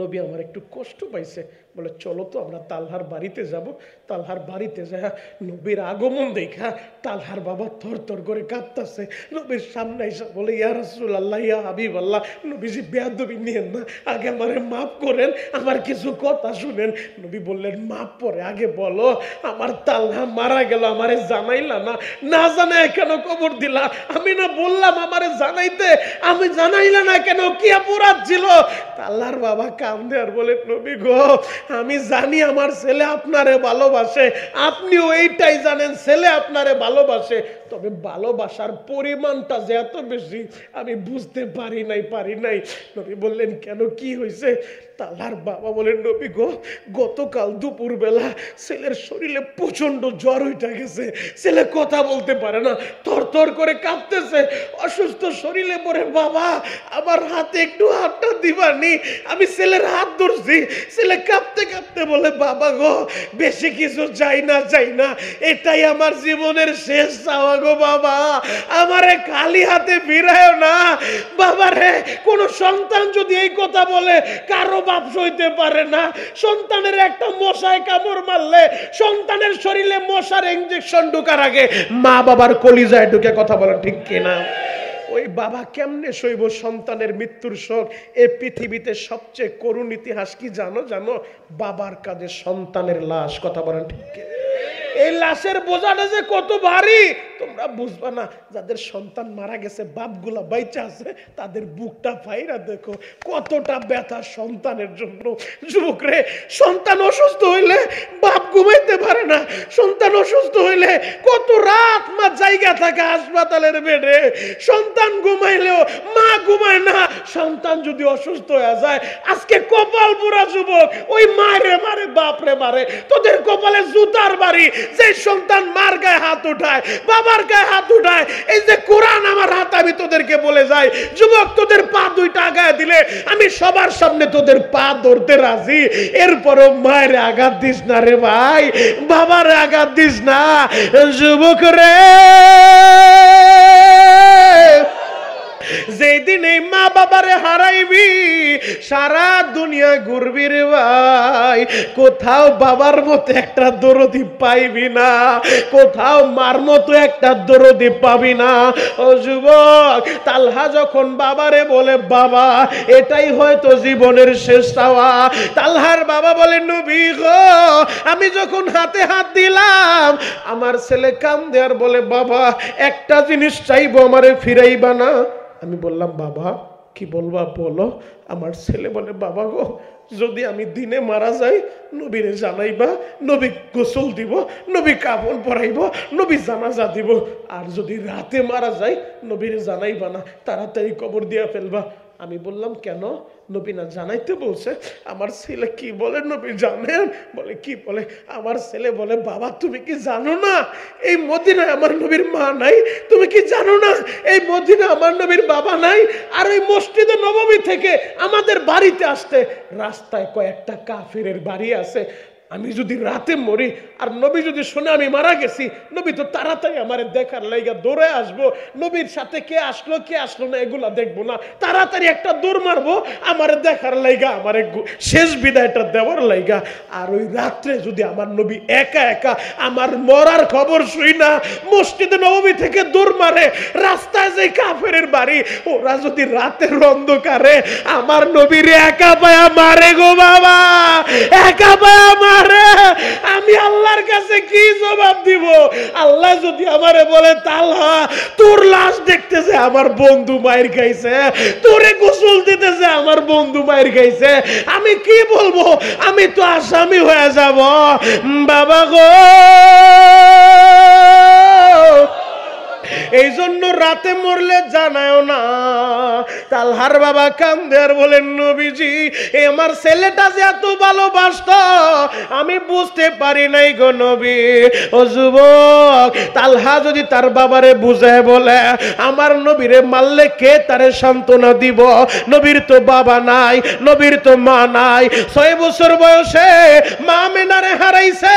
নবী আমার একটু কষ্ট পাইছে, বলে চলো তো আমরা তালহার বাড়িতে যাব। তালহার বাড়িতে যায় নবীর আগমন দেখা তালহার বাবা থর থর করে কাঁপতেছে। নবীর সামনে এসে বলে, ইয়া রাসূলুল্লাহ, ইয়া হাবিবাল্লাহ, নবীজি বেয়াদবি নিয়েন না, আগে আমারে মাফ করেন, আমার কিছু কথা শুনেন। নবী বললেন, মাফ পরে, আগে বলো আমার তালহা মারা গেল, আমারে জানাইলা না, না জানাই কেন কবর দিলা? আমি না বললাম আমারে জানাইতে, আমি জানাইলা না কেন? কি অপরাধ ছিল? তালহার বাবা কান্দে আর বলে, নবী গো, আমি জানি আমার ছেলে আপনারে ভালোবাসে, আপনিও এইটাই জানেন ছেলে আপনারে ভালোবাসে, তবে ভালোবাসার পরিমাণটা যে এত বেশি আমি বুঝতে পারি নাই। নবী বললেন, কেন, কি হয়েছে? তালহার বাবা বলেন, নবী গো, গতকাল দুপুর বেলা ছেলের শরীরে প্রচন্ড জ্বর উঠে গেছে, ছেলে কথা বলতে পারে না, থরথর করে কাঁপতেছে, অসুস্থ শরীরে পড়ে, বাবা আমার হাতে একটু হাতটা দিবানি? আমি ছেলের হাত ধরছি, ছেলে কাঁপতে কাঁপতে বলে, বাবা গো, বেশি কিছু চাই না, এটাই আমার জীবনের শেষ চাওয়া গো বাবা, আমারে খালি হাতে ফিরায়ও না বাবা রে। কোন সন্তান যদি এই কথা বলে, কারো বাপ সইতে পারে না। সন্তানের একটা মশায় কামড় মারলে সন্তানের শরীরে মশার ইনজেকশন ঢোকার আগে মা বাবার কলিজায় ঢুকে কথা বলেন ঠিক কিনা? ওই বাবা কেমনে সইব সন্তানের মৃত্যুর শোক? এই পৃথিবীতে সবচেয়ে করুণ ইতিহাস কি জানো? বাবার কাঁধে সন্তানের লাশ, কথা বলেন ঠিক কিনা? এই লাশের বোঝাটা যে কত ভারী তোমরা বুঝবা না। যাদের সন্তান মারা গেছে, বাপগুলা বাইচা আছে, তাদের বুকটা ফাইরা দেখো কতটা ব্যথা সন্তানের জন্য। যুবক রে, সন্তান অসুস্থ হইলে বাপ ঘুমাইতে পারে না, সন্তান অসুস্থ হইলে কত রাত মা জায়গা থাকে হাসপাতালের বেডে, সন্তান ঘুমাইলেও মা ঘুমায় না। সন্তান যদি অসুস্থ হয়ে যায়, আজকে কপাল পুরা যুবক, ওই মারে মারে বাপরে মারে, তোদের কপালে জুতার বাড়ি। যে সন্তান মার গায়ে হাত উঠায়, বাবার গায়ে হাত উঠায়, এই যে কোরআন আমার হাত, আমি তোদেরকে বলে যাই যুবক, তোদের পা দুইটা আগায় দিলে আমি সবার সামনে তোদের পা ধরতে রাজি। এরপরও মায়ের আঘাত দিস না রে ভাই, বাবার আঘাত দিস না যুবক রে। যেদিন এই মা বাবারে হারাইবি, সারা দুনিয়া ঘুরবি রে ভাই, কোথাও বাবার মতো একটা দরদি পাইবি না, কোথাও মার মতো একটা দরদি পাবি না। ও যুবক, তালহা যখন বাবারে বলে, বাবা এটাই হয়তো জীবনের শেষ চাওয়া। তালহার বাবা বলে, নবী গো, আমি যখন হাতে হাত দিলাম, আমার ছেলে কান্দে আর বলে, বাবা একটা জিনিস চাইবো, আমারে ফিরাইবা না? আমি বললাম, বাবা কি বলবা বলো। আমার ছেলে বলে, বাবা গো, যদি আমি দিনে মারা যাই, নবীরে জানাইবা, নবী গোসল দিব, নবী কাপড় পরাইব, নবী জানাজা দিব। আর যদি রাতে মারা যাই, নবীরে জানাইবা না, তাড়াতাড়ি কবর দিয়া ফেলবা। আমি বললাম, কেন? নবী না জানাইতে বলছে। আমার ছেলে কি বলে নবী জানেন? বলে, কি বলে? আমার ছেলে বলে, বাবা তুমি কি জানো না এই মদিনায় আমার নবীর মা নাই? তুমি কি জানো না এই মদিনায় আমার নবীর বাবা নাই? আর ওই মসজিদে নববী থেকে আমাদের বাড়িতে আসতে রাস্তায় কয়েকটা কাফেরের বাড়ি আছে, আমি যদি রাতে মরি আর নবী যদি শুনে আমি মারা গেছি, নবী তো তাড়াতাড়ি আমার দেখার লাইগা দৌড়ে আসবো, নবীর সাথে কে আসলো না এগুলা দেখবো না, তাড়াতাড়ি একটা দৌড় মারবো আমার দেখার লাইগা, আমার শেষ বিদায়টা দেওয়ার লাইগা। আর ওই রাত্রে যদি আমার নবী একা একা আমার মরার খবর শুই না মসজিদে নববী থেকে দৌড় মারে, রাস্তায় যে কাফেরের বাড়ি, ওরা যদি রাতের অন্ধকারে আমার নবীর একা পায়া মারে গো বাবা, একা পায়া মারে, আমি আল্লাহর কাছে কি জবাব দিব? আল্লাহ যদি আমারে বলে, তালহা তোর লাশ দেখতেছে আমার বন্ধু মায়ের খাইছে, তোরে গোসল দিতেছে আমার বন্ধু মায়ের খাইছে, আমি কি বলবো? আমি তো আসামি হয়ে যাব বাবা গো। এই জন্য রাতে মরলে জানায়ও না। তালহার বাবা কান্দে আর বলেন, নবীজি এই আমার ছেলেটা যে এত ভালোবাসতো আমি বুঝতে পারি নাই গো নবী। ও যুবক, তালহা যদি তার বাবারে বুঝায় বলে আমার নবীরে মারলে কে তারে সান্ত্বনা দিব? নবীর তো বাবা নাই, নবীর তো মা নাই। 6 বছর বয়সে মা মেনারে হারাইছে,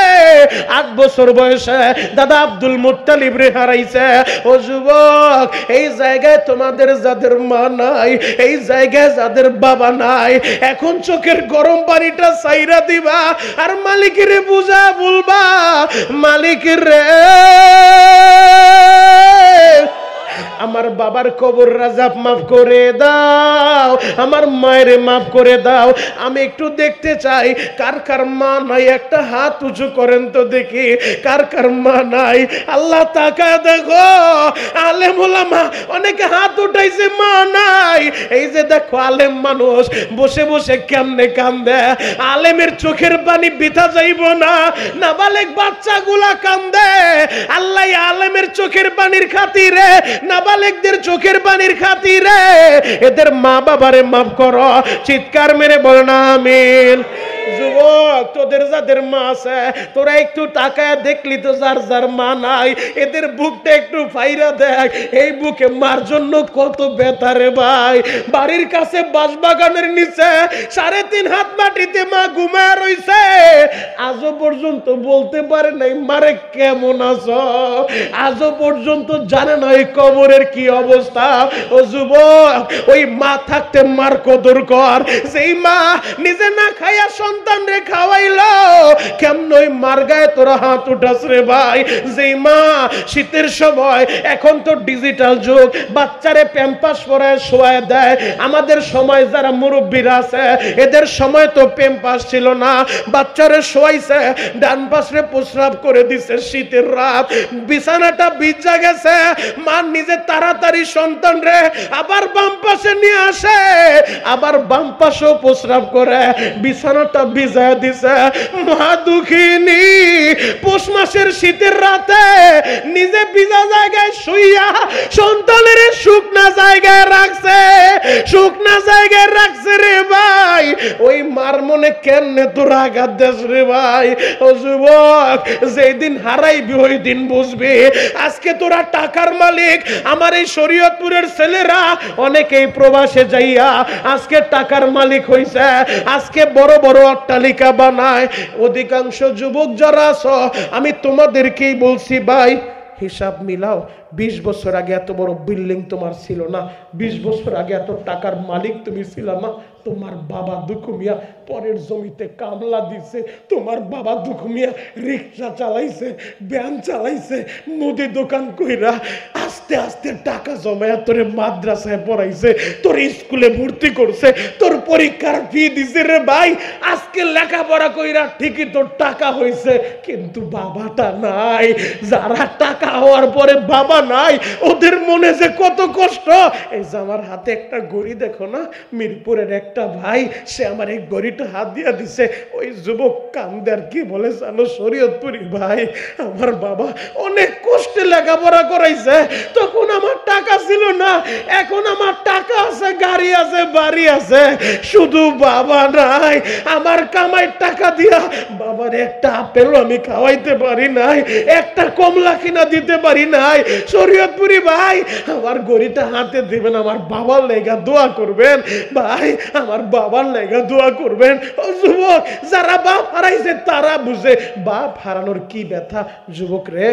8 বছর বয়সে দাদা আব্দুল মুত্তালিব রে হারাইছে। ও যুবক, এই জায়গায় তোমাদের যাদের মা নাই, এই জায়গায় যাদের বাবা নাই, এখন চোখের গরম পানিটা সাইরা দিবা আর মালিকের বুঝা বলবা, মালিক রে আমার বাবার কবর রাজাব মাফ করে দাও, আমার মায়ের মাফ করে দাও। আমি একটু দেখতে চাই কার কার মা নাই, একটা হাত উঁচু করেন তো দেখি কার কার মা নাই। আল্লাহ তাকায় দেখো, আলেম ওলামা অনেকে হাত উঠাইছে, মা নাই। এই যে দেখো আলেম মানুষ বসে বসে কেমনে কান্দে, আলেমের চোখের পানি বৃথা যাইব না। নাবালেক বাচ্চাগুলা কান্দে, আল্লাহ আলেমের চোখের পানির খাতিরে, নাবালেকদের চোখের পানির খাতিরে এদের মা বাবারে মাফ করো। চিৎকার মেরে বলেন আমিন। যুবক, তোদের যাদের মা আছে তোরা একটু তাকায় দেখলি তো যার যার মা নাই, এদের বুকটা একটু ফাইরা দেখ। এই বুকে মার জন্য কত ব্যথা রে ভাই। বাড়ির কাছে বাঁশবাগানের নিচে 3.5 হাত মাটিতে মা ঘুমায় রইছে, আজও পর্যন্ত বলতে পারে নাই মারে কেমন আছো, আজও পর্যন্ত জানে না এই কবরের কি অবস্থা। ও যুবক, ওই মা থাকতে মার কদর কর। সেই মা নিজে না খাইয়া সন্তান রে খাওয়াইলো, কেমন ওই মার গায়ে তোরা হাত উঠাস রে ভাই। যেই মা শীতের সময়, এখন তো ডিজিটাল যুগ, বাচ্চারে প্যাম্পাস পরায় শোয়ায় দেয়। আমাদের সময় যারা মুরব্বীরা আছে এদের সময় তো প্যাম্পাস ছিল না, বাচ্চারে শোয়াইছে, ডান পাশে প্রস্রাব করে দিছে। শীতের রাত, বিছানাটা ভিজা গেছে, মা নিজে তাড়াতাড়ি সন্তান রে আবার বাম পাশে নিয়ে আসে, আবার বাম পাশেও প্রস্রাব করে বিছানাটা ভিজায় দিছে। মা দুঃখিনী পৌষ মাসের শীতের রাতে নিজে ভিজা জায়গায় শুইয়া সন্তানের শুকনা জায়গায় রাখছে, শুকনা জায়গায় রাখছে রে ভাই। ওই মার মনে কেমনে তোর আঘাত দেশ রে ভাই। ও যুবক, যেই দিন হারাইবি ওই দিন বুঝবি। আজকে তোরা টাকার মালিক, আমার এই শরীয়তপুরের ছেলেরা অনেকেই প্রবাসে যাইয়া আজকে টাকার মালিক হইছে, আজকে বড় বড় অট্টালিকা বানায়। অধিকাংশ যুবক যারা আছো আমি তোমাদেরকেই বলছি ভাই, হিসাব মিলাও। 20 বছর আগে এত বড় বিল্ডিং তোমার ছিল না, 20 বছর আগে এত টাকার মালিক তুমি ছিল না। তোমার বাবা দুঃখু মিয়া পরের জমিতে কামলা দিছে, তোমার বাবা দুঃখু মিয়া রিক্সা চালাইছে, ভ্যান চালাইছে, মুদি দোকান কইরা আস্তে আস্তে টাকা জমায়া তোরে মাদ্রাসায় পড়াইছে, তোর স্কুলে ভর্তি করছে, তোর পরীক্ষার ফি দিছে রে ভাই। আজকে লেখাপড়া কইরা ঠিকই তোর টাকা হইছে, কিন্তু বাবাটা নাই। যারা টাকা হওয়ার পরে বাবা নাই ওদের মনে যে কত কষ্ট। এই যে আমার হাতে একটা ঘড়ি দেখো না, মিরপুরের একটা ভাই সে আমার এই ঘড়িটা হাত দিয়া দিছে। ওই যুবক কান্দে আর কি বলে জানো, শরীয়তপুরি ভাই আমার বাবা অনেক কষ্টে লেখাপড়া করাইছে, তখন আমার টাকা ছিল না, এখন আমার টাকা আছে, গাড়ি আছে, বাড়ি আছে, শুধু বাবা নাই। আমার কামাইয়ের টাকা দিয়া বাবার একটা আপেল আমি খাওয়াইতে পারি নাই, একটা কমলা কিনা দিতে পারি নাই। শরীয়তপুরি ভাই আমার ঘড়িটা হাতে দিবেন, আমার বাবার লেগা দোয়া করবেন ভাই, আমার বাবার লেগা দোয়া করবেন। ও যুবক, যারা বাপ হারাইছে তারা বুঝে বাপ হারানোর কি ব্যথা। যুবক রে,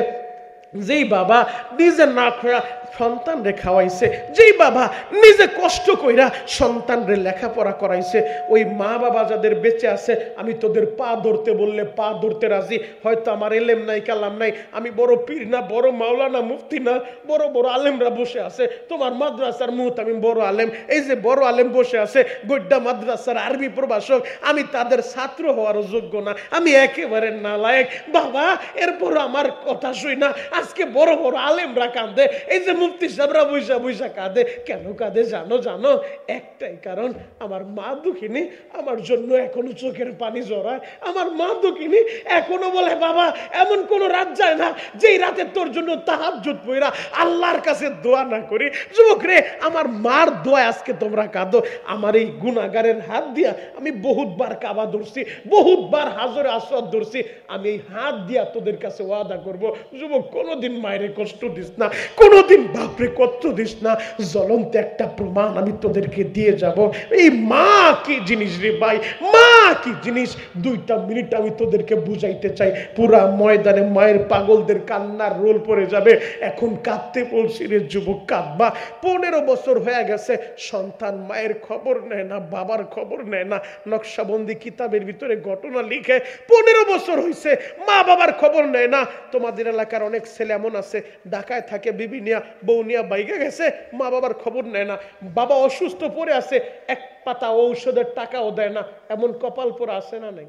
যেই বাবা নিজে না খাওয়া সন্তান রে খাওয়াইছে, যেই বাবা নিজে কষ্ট কইরা সন্তান রে লেখাপড়া করাইছে, ওই মা বাবা যাদের বেঁচে আছে আমি তোদের পা ধরতে বললে পা ধরতে রাজি। হয়তো আমার এলেম নাই কালাম নাই, আমি বড় পীর না, বড় মাওলানা মুফতি না, বড় বড় আলেমরা বসে আছে, তোমার মাদ্রাসার আমি বড় আলেম, এই যে বড় আলেম বসে আছে গোড্ডা মাদ্রাসার আরবি প্রভাষক, আমি তাদের ছাত্র হওয়ার যোগ্য না, আমি একেবারে নালায়েক। বাবা এরপর আমার কথা শুই না, আজকে বড় বড় আলেমরা কান্দে, এই যে মুফতি সাহেবরা বৈশা বৈশা কাঁদে। কেন কাঁদে জানো? একটাই কারণ, আমার মা দুঃখিনী, আমার জন্য এখনো চোখের পানি জড়ায়। আমার মা দুঃখিনী, এখনো বলে বাবা এমন কোন রাত যায় না যেই রাতে তোর জন্য তাহাজ্জুদ পড়া আল্লাহর কাছে দোয়া না করি। যুবক রে, আমার মার দোয়া আজকে তোমরা কাঁদো। আমার এই গুনাহগারের হাত দিয়া আমি বহুতবার কাবা ধরছি, বহুতবার হাজরে আসওয়াদ ধরছি। আমি এই হাত দিয়া তোদের কাছে ওয়াদা করব, যুবক কোনোদিন মায়েরে কষ্ট দিস না, কোনোদিন বাপরে কষ্ট দিস না। জ্বলন্ত একটা প্রমাণ আমি তোদেরকে দিয়ে যাব। এই মা কি জিনিস রে ভাই, মা কি জিনিস, 2টা মিনিট আমি তোদেরকে বুঝাইতে চাই। পুরা ময়দানে মায়ের পাগলদের কান্নার রোল পড়ে যাবে। এখন কাঁদতে বলছি রে যুবক, কাঁদবা। 15 বছর হয়ে গেছে, সন্তান মায়ের খবর নেয় না, বাবার খবর নেয় না। নকশাবন্দি কিতাবের ভিতরে ঘটনা লিখে 15 বছর হয়েছে মা বাবার খবর নেয় না। তোমাদের এলাকার অনেক ছেলে এমন আছে, ঢাকায় থাকে, বিবি নিয়া বউ নিয়া বাইকে গেছে, মা বাবার খবর নেয় না। বাবা অসুস্থ পড়ে আছে, এক পাতা ঔষধের টাকাও দেয় না। এমন কপাল পোড়া আছে না নাই?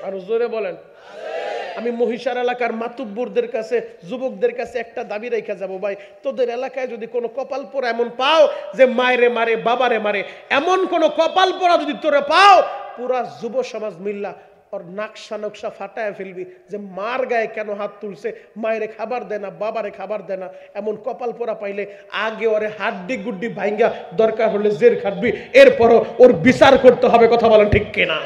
আর জোরে বলেন। আমি মহিষার এলাকার মাতুব্বরদের কাছে, যুবকদের কাছে একটা দাবি রেখে যাবো, ভাই তোদের এলাকায় যদি কোনো কপাল পোড়া এমন পাও যে মায়েরে মারে বাবারে মারে, এমন কোনো কপাল পোড়া যদি তোরা পাও, পুরা যুব সমাজ মিল্লা ওর নাকশা নকশা ফাটায় ফেলবি যে মার গায়ে কেন হাত তুলছে, মায়েরে খাবার দেয় না, বাবারে খাবার দেয় না। এমন কপাল পোড়া পাইলে আগে ওরে হাড্ডি গুড্ডি ভাঙ্গা দরকার হলে জের খাটবি, এরপরও ওর বিচার করতে হবে। কথা বলেন ঠিক কিনা?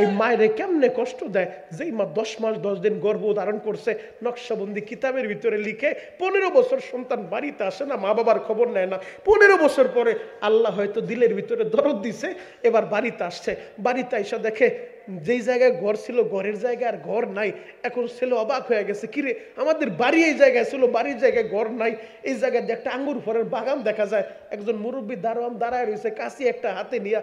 এই মায়েরে কেমনে কষ্ট দেয়, যেই মা 10 মাস 10 দিন গর্ভ ধারণ করছে, নকশাবন্দি কিতাবের ভিতরে লিখে 15 বছর সন্তান বাড়িতে আসে না, মা বাবার খবর নেয় না। 15 বছর পরে আল্লাহ হয়তো দিলের ভিতরে দরদ দিছে, এবার বাড়িতে আসছে। বাড়িতে এসে দেখে যেই জায়গায় ঘর ছিল, ঘরের জায়গায় আর ঘর নাই। এখন ছেলে অবাক হয়ে গেছে, কিরে আমাদের বাড়ি এই জায়গায় ছিল, বাড়ির জায়গায় ঘর নাই। এই জায়গায় একটা আঙ্গুর ফলের বাগান দেখা যায়। একজন মুরব্বী দারোয়ান দাঁড়ায় রয়েছে, কাশি একটা হাতে নিয়ে।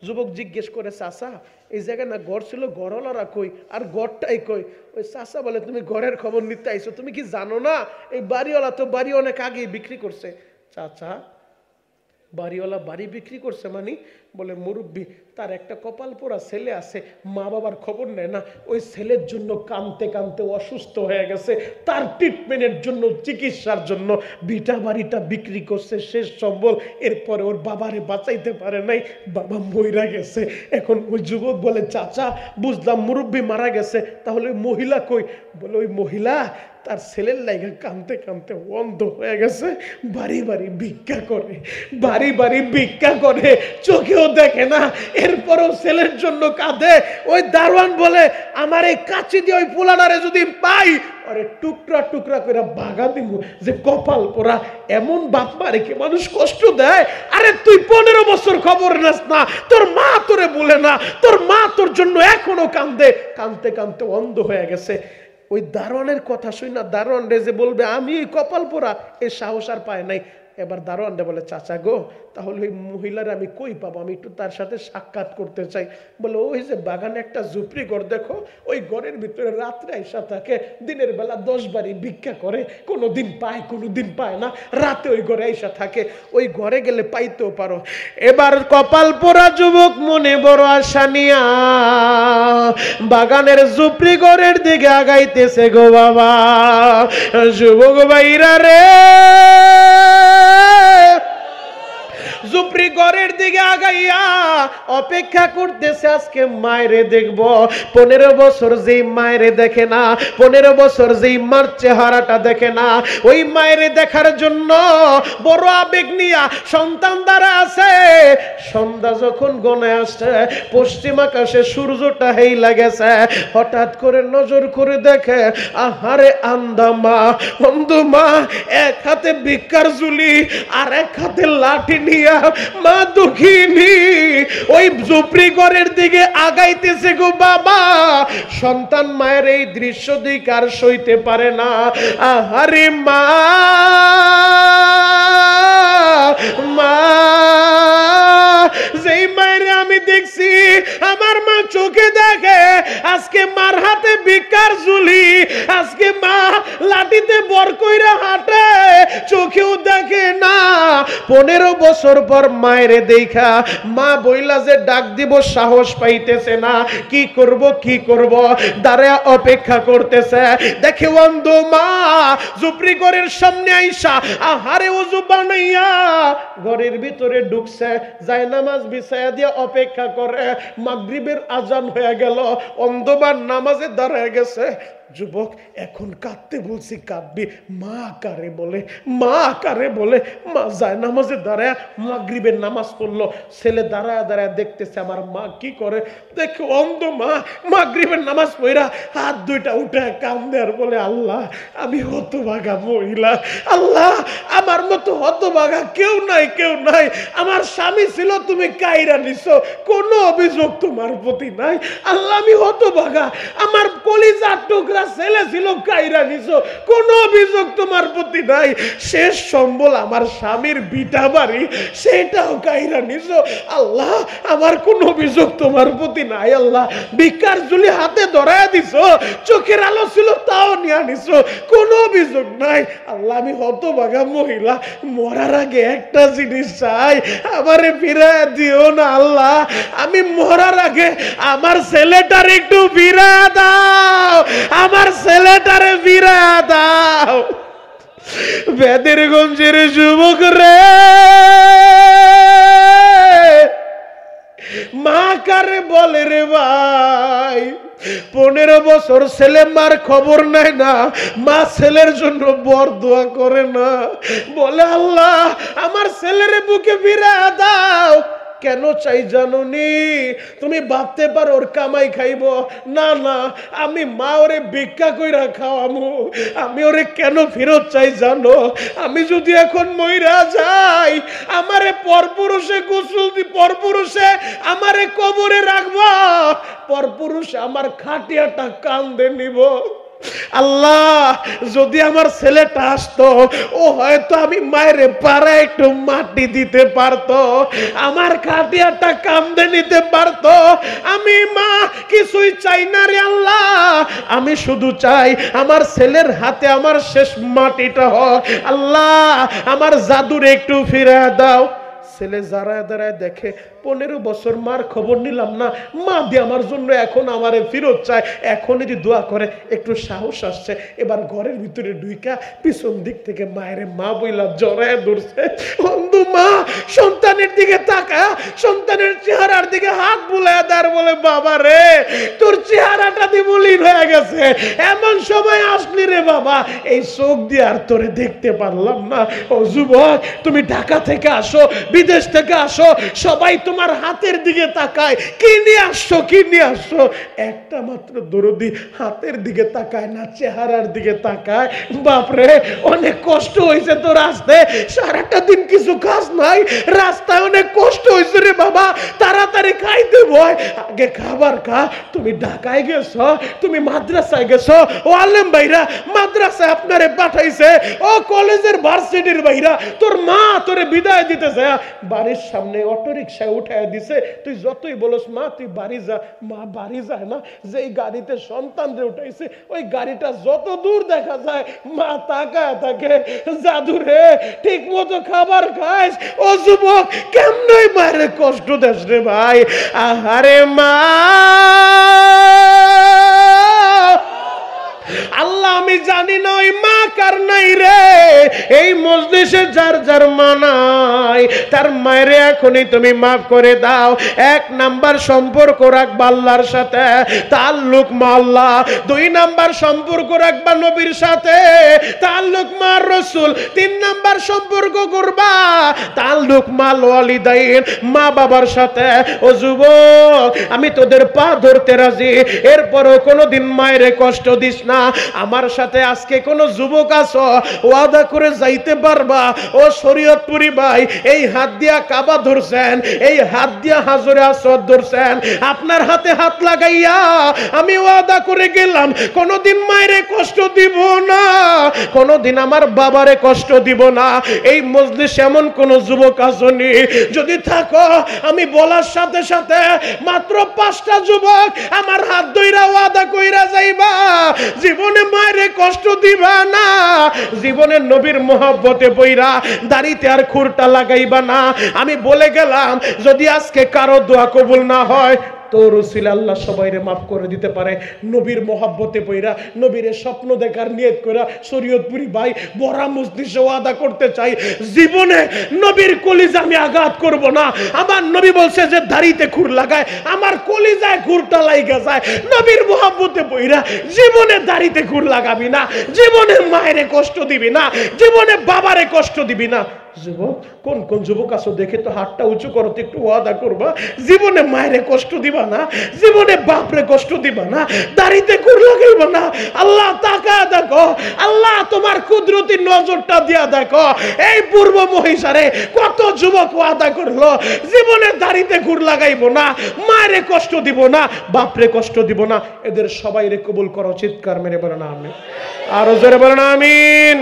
যুবক জিজ্ঞেস করে, চাচা এই জায়গায় না ঘর ছিল, ঘরওয়ালারা কই, আর ঘরটাই কই? ওই চাচা বলে, তুমি ঘরের খবর নিতে আইছো, তুমি কি জানো না এই বাড়িওয়ালা তো বাড়ি অনেক আগেই বিক্রি করছে। চাচা বাড়িওয়ালা বাড়ি বিক্রি করছে মানে? বলে মুরব্বী, তার একটা কপাল পোড়া ছেলে আছে, মা বাবার খবর নেয় না। ওই ছেলের জন্য কানতে কানতে অসুস্থ হয়ে গেছে, তার ট্রিটমেন্টের জন্য, চিকিৎসার জন্য ভিটা বাড়িটা বিক্রি করছে, শেষ সম্বল। এরপরে ওর বাবারে বাঁচাইতে পারে নাই, বাবা মইরা গেছে। এখন ওই যুবক বলে, চাচা বুঝলাম মুরব্বী মারা গেছে, তাহলে ওই মহিলা কই? বলে ওই মহিলা তার ছেলের লাইগা কানতে কানতে অন্ধ হয়ে গেছে, বাড়ি বাড়ি ভিক্ষা করে, বাড়ি বাড়ি ভিক্ষা করে, চোখেও দেখে না, এরপরও ছেলের জন্য কাঁদে। ওই দারোয়ান বলে, আমার এই কাছি দিয়ে ওই পোলাডারে যদি পাই, আরে টুকরা টুকরা করে বাগা দিব, যে কপাল পোড়া এমন বাপ মারে কে মানুষ কষ্ট দেয়। আরে তুই 15 বছর খবর নাস না, তোর মা তোরে বলে না, তোর মা তোর জন্য এখনো কান্দে, কানতে কানতে অন্ধ হয়ে গেছে। ওই দারোয়ানের কথা শুই না, দারোয়ান রে যে বলবে আমি কপাল পোড়া, এই সাহস আর পায় নাই। এবার দারোয়ান রে বলে, চাচা গো, তাহলে ওই মহিলার আমি কই পাবো? আমি একটু তার সাথে সাক্ষাৎ করতে চাই। বলে ওই যে বাগানে একটা ঝুপড়ি ঘর দেখো, ওই ঘরের ভিতরে রাত্রে আইসা থাকে, দিনের বেলা 10 বারি ভিক্ষা করে, কোনোদিন পায় কোনোদিন পায় না, রাতে ওই ঘরে আইসা থাকে, ওই ঘরে গেলে পাইতেও পারো। এবার কপাল পোড়া যুবক মনে বড় আশা নিয়া বাগানের ঝুপড়ি ঘরের দিকে আগাইতেছে গো বাবা। যুবক ভাইরা রে, ঝুপড়ি ঘরের দিকে আগাইয়া অপেক্ষা করতেছে আজকে মায়েরে দেখব। 15 বছর যেই মায়েরে দেখে না, 15 বছর যেই মার চেহারাটা দেখে না, ওই মায়েরে দেখার জন্য বড় আবেগ নিয়া সন্তান দ্বারা আছে। সন্ধ্যা যখন গনে আসছে, পশ্চিম আকাশে সূর্যটা হেই লাগেছে, হঠাৎ করে নজর করে দেখে, আহারে আন্দা মা, অন্ধ মা, এক হাতে ভিক্ষার ঝুলি আর এক হাতে লাঠি নিয়া মা দুঃখিনী ওই ঝুপড়ি ঘরের দিকে আগাইতেছে গো বাবা। সন্তান মায়ের এই দৃশ্য দিক আর সইতে পারে না। আহারে মা, মা, যেই মায়ের আমি দেখছি, আমার মা চোখে দেখে, আজকে মার হাতে ভিক্ষার ঝুলি, আজকে মা লাঠিতে বর কইরা হাঁটে, চোখেও দেখে দেখে না 15 বছর পর মায়ের দেখা মা বইলা যে ডাক দিব সাহস পাইতেছে না কি করব দাঁড়া অপেক্ষা করতেছে দেখে অন্ধ মা জুপরি ঘরের সামনে আইসা আহারে ওযু বানাইয়া ঘরের ভিতরে ঢুকছে যায় নামাজ বিছায়া দিয়ে অপেক্ষা করে মাগরিবের আজান হয়ে গেল অন্ধ মা নামাজে দাঁড়ায় গেছে যুবক এখন কাঁদতে বলছি কাঁদবি মা কারে বলে মা যায় নামাজে দাঁড়ায় মাগরিবের নামাজ পড়লো ছেলে দাঁড়ায় দাঁড়ায় দেখতেছে আমার মা কি করে দেখো অন্ধ মা মাগরিবের নামাজ পড়া হাত দুইটা উঠে কান্দে আর বলে আল্লাহ আমি হতভাগা মহিলা আল্লাহ আমার মতো হতভাগা কেউ নাই আমার স্বামী ছিল তুমি কাইরা নিছো কোনো অভিযোগ তোমার প্রতি নাই আল্লাহ আমি হতভাগা আমার কলিজার টুকরা ছেলে ছিল কাইরা নিছো কোনো অভিযোগ তোমার প্রতি নাই শেষ সম্বল আমার স্বামীর বিটা বাড়ি সেটাও কাইরা নিছো আল্লাহ আমার কোনো অভিযোগ তোমার প্রতি নাই আল্লাহ ভিক্ষার ঝুলি হাতে ধরায়া দিছো চোখের আলো ছিল তাও নিয়ে নিছো কোনো অভিযোগ নাই আল্লাহ আমি হতভাগা মহিলা মরার আগে একটা জিনিস চাই আমারে ফিরায় দিও না আল্লাহ আমি মরার আগে আমার ছেলেটার একটু ফিরায় দাও আমার ছেলেটারে ফিরায় দাও বেদেরগঞ্জের যুবক রে মা কারে বলে রে ভাই 15 বছর ছেলে মার খবর নাই না মা ছেলের জন্য বরদোয়া করে না বলে আল্লাহ আমার ছেলেরে বুকে ফিরায় দাও কেন চাই জানোনি তুমি ভাবতে পারো ওর কামাই খাইব না আমি মা ওরে ভিক্ষা কইরা খাওয়ামু আমি ওরে কেন ফেরত চাই জানো আমি যদি এখন মইরা যাই আমারে পরপুরুষে গোসল দি পরপুরুষে আমারে কবরে রাখবা পরপুরুষে আমার খাটিয়াটা কান্দে নিব আল্লাহ যদি আমার ছেলেটা আসতো ও হয়তো আমি মায়ের পাড়া একটু মাটি দিতে পারতো আমার খাটিয়াটা কামদে নিতে পারতো আমি মা কিছুই চাই না রে আল্লাহ আমি শুধু চাই আমার ছেলের হাতে আমার শেষ মাটিটা হোক আল্লাহ আমার জাদুর একটু ফিরে দাও ছেলে দাঁড়ায় দাঁড়ায় দেখে 15 বছর মার খবর নিলাম না মা দিয়ে আমার জন্য এখন আমারে ফেরত চায় এখন যদি দোয়া করে একটু সাহস আসছে এবার ঘরের ভিতরে ঢুইকা পিছন দিক থেকে মায়ের মা বইলা জড়ায় ধরছে অন্ধ মা সন্তানের দিকে তাকা সন্তানের চেহারার দিকে হাত বুলায় দার বলে বাবা রে তোর চেহারাটা দিয়ে মলিন হয়ে গেছে এমন সময় আসলি রে বাবা এই চোখ দিয়ে আর তোরে দেখতে পারলাম না ও যুবক তুমি ঢাকা থেকে আসো বিদেশ থেকে আসো সবাই তোমার হাতের দিকে তাকায় কি নিয়ে আসছো একটা মাত্র দরদি হাতের দিকে তাকায় না চেহারার দিকে তাকায় বাপরে অনেক কষ্ট হয়েছে তোর আসতে সারাটা দিন কিছু কাজ নাই রাস্তায় অনেক কষ্ট হয়েছে রে বাবা তাড়াতাড়ি খাইতে ভয় আগে খাবার খা তুমি ঢাকায় গেছো তুমি মাদ্রাসায় গেছো ও আলেম ভাইরা মাদ্রাসায় আপনারে পাঠাইছে ও কলেজের ভার্সিটির ভাইরা তোর মা তোরে বিদায় দিতেছে বাড়ির সামনে অটো রিকশায় উঠায় দিছে তুই যতই বলস মা তুই বাড়ি যা মা বাড়ি যায় না যেই গাড়িতে সন্তানরে উঠাইছে ওই গাড়িটা যত দূর দেখা যায় মা তাকায় থাকে জাদুরে ঠিক মতো খাবার খাইস ও যুবক কেমনই মায়ের কষ্ট দেশ রে ভাই আহারে মা আল্লাহ আমি জানি না ওই মা কার নাই রে এই মজলিসে যার যার মা নাই তার মায়ের এখনই তুমি মাফ করে দাও 1 নাম্বার সম্পর্ক রাখবা আল্লাহর সাথে তাল্লুক মা আল্লাহ 2 নাম্বার সম্পর্ক রাখবা নবীর সাথে তাল্লুক মা রাসূল 3 নাম্বার সম্পর্ক করবা তাল্লুক মা ওয়ালিদাইন মা বাবার সাথে ও যুবক আমি তোদের পা ধরতে রাজি এরপরও কোনোদিন মায়ের কষ্ট দিস না আমার সাথে আজকে কোন যুবক আছো ওয়াদা করে যাইতে পারবা ও শরীয়তপুরি ভাই এই হাত দিয়া কাবা ধরছেন, এই হাত দিয়া হাজরে আসওয়াদ ধরছেন, আপনার হাতে হাত লাগাইয়া আমি ওয়াদা করে গেলাম কোনোদিন মায়েরে কষ্ট দিব না, কোনোদিন আমার বাবারে কষ্ট দিব না। এই মজলিসে এমন কোন যুবক আসনি, যদি থাকো আমি বলার সাথে সাথে মাত্র 5টা যুবক আমার হাত ধইরা ওয়াদা কইরা যাইবা জীবনে মায়েরে কষ্ট দিবা না, জীবনে নবীর মহব্বতে পইরা দাড়িতে আর খুরটা লাগাইবা না। আমি বলে গেলাম যদি আজকে কারো দোয়া কবুল না হয় তো রসুল আল্লাহ সবাইরে মাফ করে দিতে পারে। নবীর মহব্বতে পইরা নবীরে স্বপ্ন দেখার নিয়ত কইরা শরীয়তপুরি ভাই বড়া মজলিসে ওয়াদা করতে চাই জীবনে নবীর কলিজা আমি আঘাত করব না। আমার নবী বলছে যে দাড়িতে খুর লাগায়, আমার কলিজায় খুরটা লাইগা যায়। নবীর মহব্বতে পইরা জীবনে দাড়িতে খুর লাগাবি না, জীবনে মায়েরে কষ্ট দিবি না, জীবনে বাবারে কষ্ট দিবি না। যুবক কোন কোন যুবক আছো দেখে তো হাতটা উঁচু করো, একটু ওয়াদা করবা জীবনে মায়েরে কষ্ট দিবা না, জীবনে বাপরে কষ্ট দিবা না, দাড়িতে খুর লাগাইবা না। আল্লাহ তাকায় দেখো, আল্লাহ তোমার কুদরতি নজরটা দিয়া দেখো এই পূর্ব মহিষারে কত যুবক ওয়াদা করলো জীবনে দাড়িতে খুর লাগাইবো না, মায়েরে কষ্ট দিব না, বাপরে কষ্ট দিব না। এদের সবাইরে কবুল করো, চিৎকার মেরে বলো না আমিন, আরো জোরে বলো না আমিন।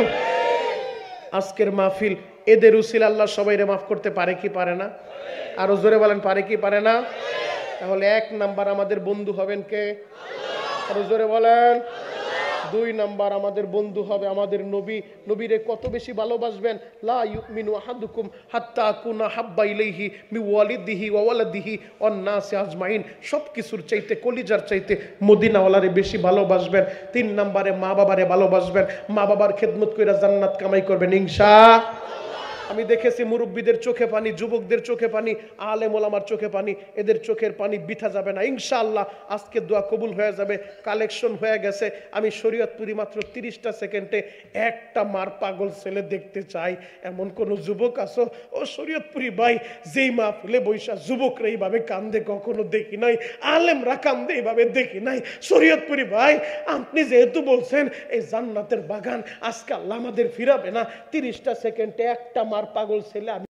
আজকের মাহফিল এদের উসিলা আল্লাহ সবাইরে মাফ করতে পারে কি পারে না? আরো জোরে বলেন পারে কি পারে না? তাহলে 1 নাম্বার আমাদের বন্ধু হবেন কে? আরো জোরে বলেন। 2 নাম্বার আমাদের বন্ধু হবে আমাদের নবী। নবীরে কত বেশি ভালোবাসবেন, লা ইউমিনু আহাদুকুম হাত্তা আকুনা হাব্বা ইলাইহি মি ওয়ালিদিহি ওয়া ওয়ালাদিহি ওয়ান নাসি আজমাইন। সব কিছুর চাইতে কলিজার চাইতে মদিনাওয়ালারে বেশি ভালোবাসবেন। 3 নাম্বারে মা বাবারে ভালোবাসবেন, মা বাবার খেদমত কইরা জান্নাত কামাই করবেন ইনশাআল্লাহ। আমি দেখেছি মুরব্বীদের চোখে পানি, যুবকদের চোখে পানি, আলেম ওলামার চোখে পানি, এদের চোখের পানি বৃথা যাবে না ইনশাআল্লাহ। আজকে দোয়া কবুল হয়ে যাবে, কালেকশন হয়ে গেছে। আমি শরীয়তপুরি মাত্র 30টা সেকেন্ডে একটা মার পাগল ছেলে দেখতে চাই। এমন কোন যুবক আছো ও শরীয়তপুরি ভাই যেই মাহফিলে বৈশা যুবকরা এইভাবে কান্দে কখনো দেখি নাই, আলেমরা কান্দে এইভাবে দেখি নাই। শরীয়তপুরি ভাই আপনি যেহেতু বলছেন এই জান্নাতের বাগান, আজকে আল্লাহ আমাদের ফিরাবে না। 30টা সেকেন্ডে একটা মার পাগল ছেলে আমি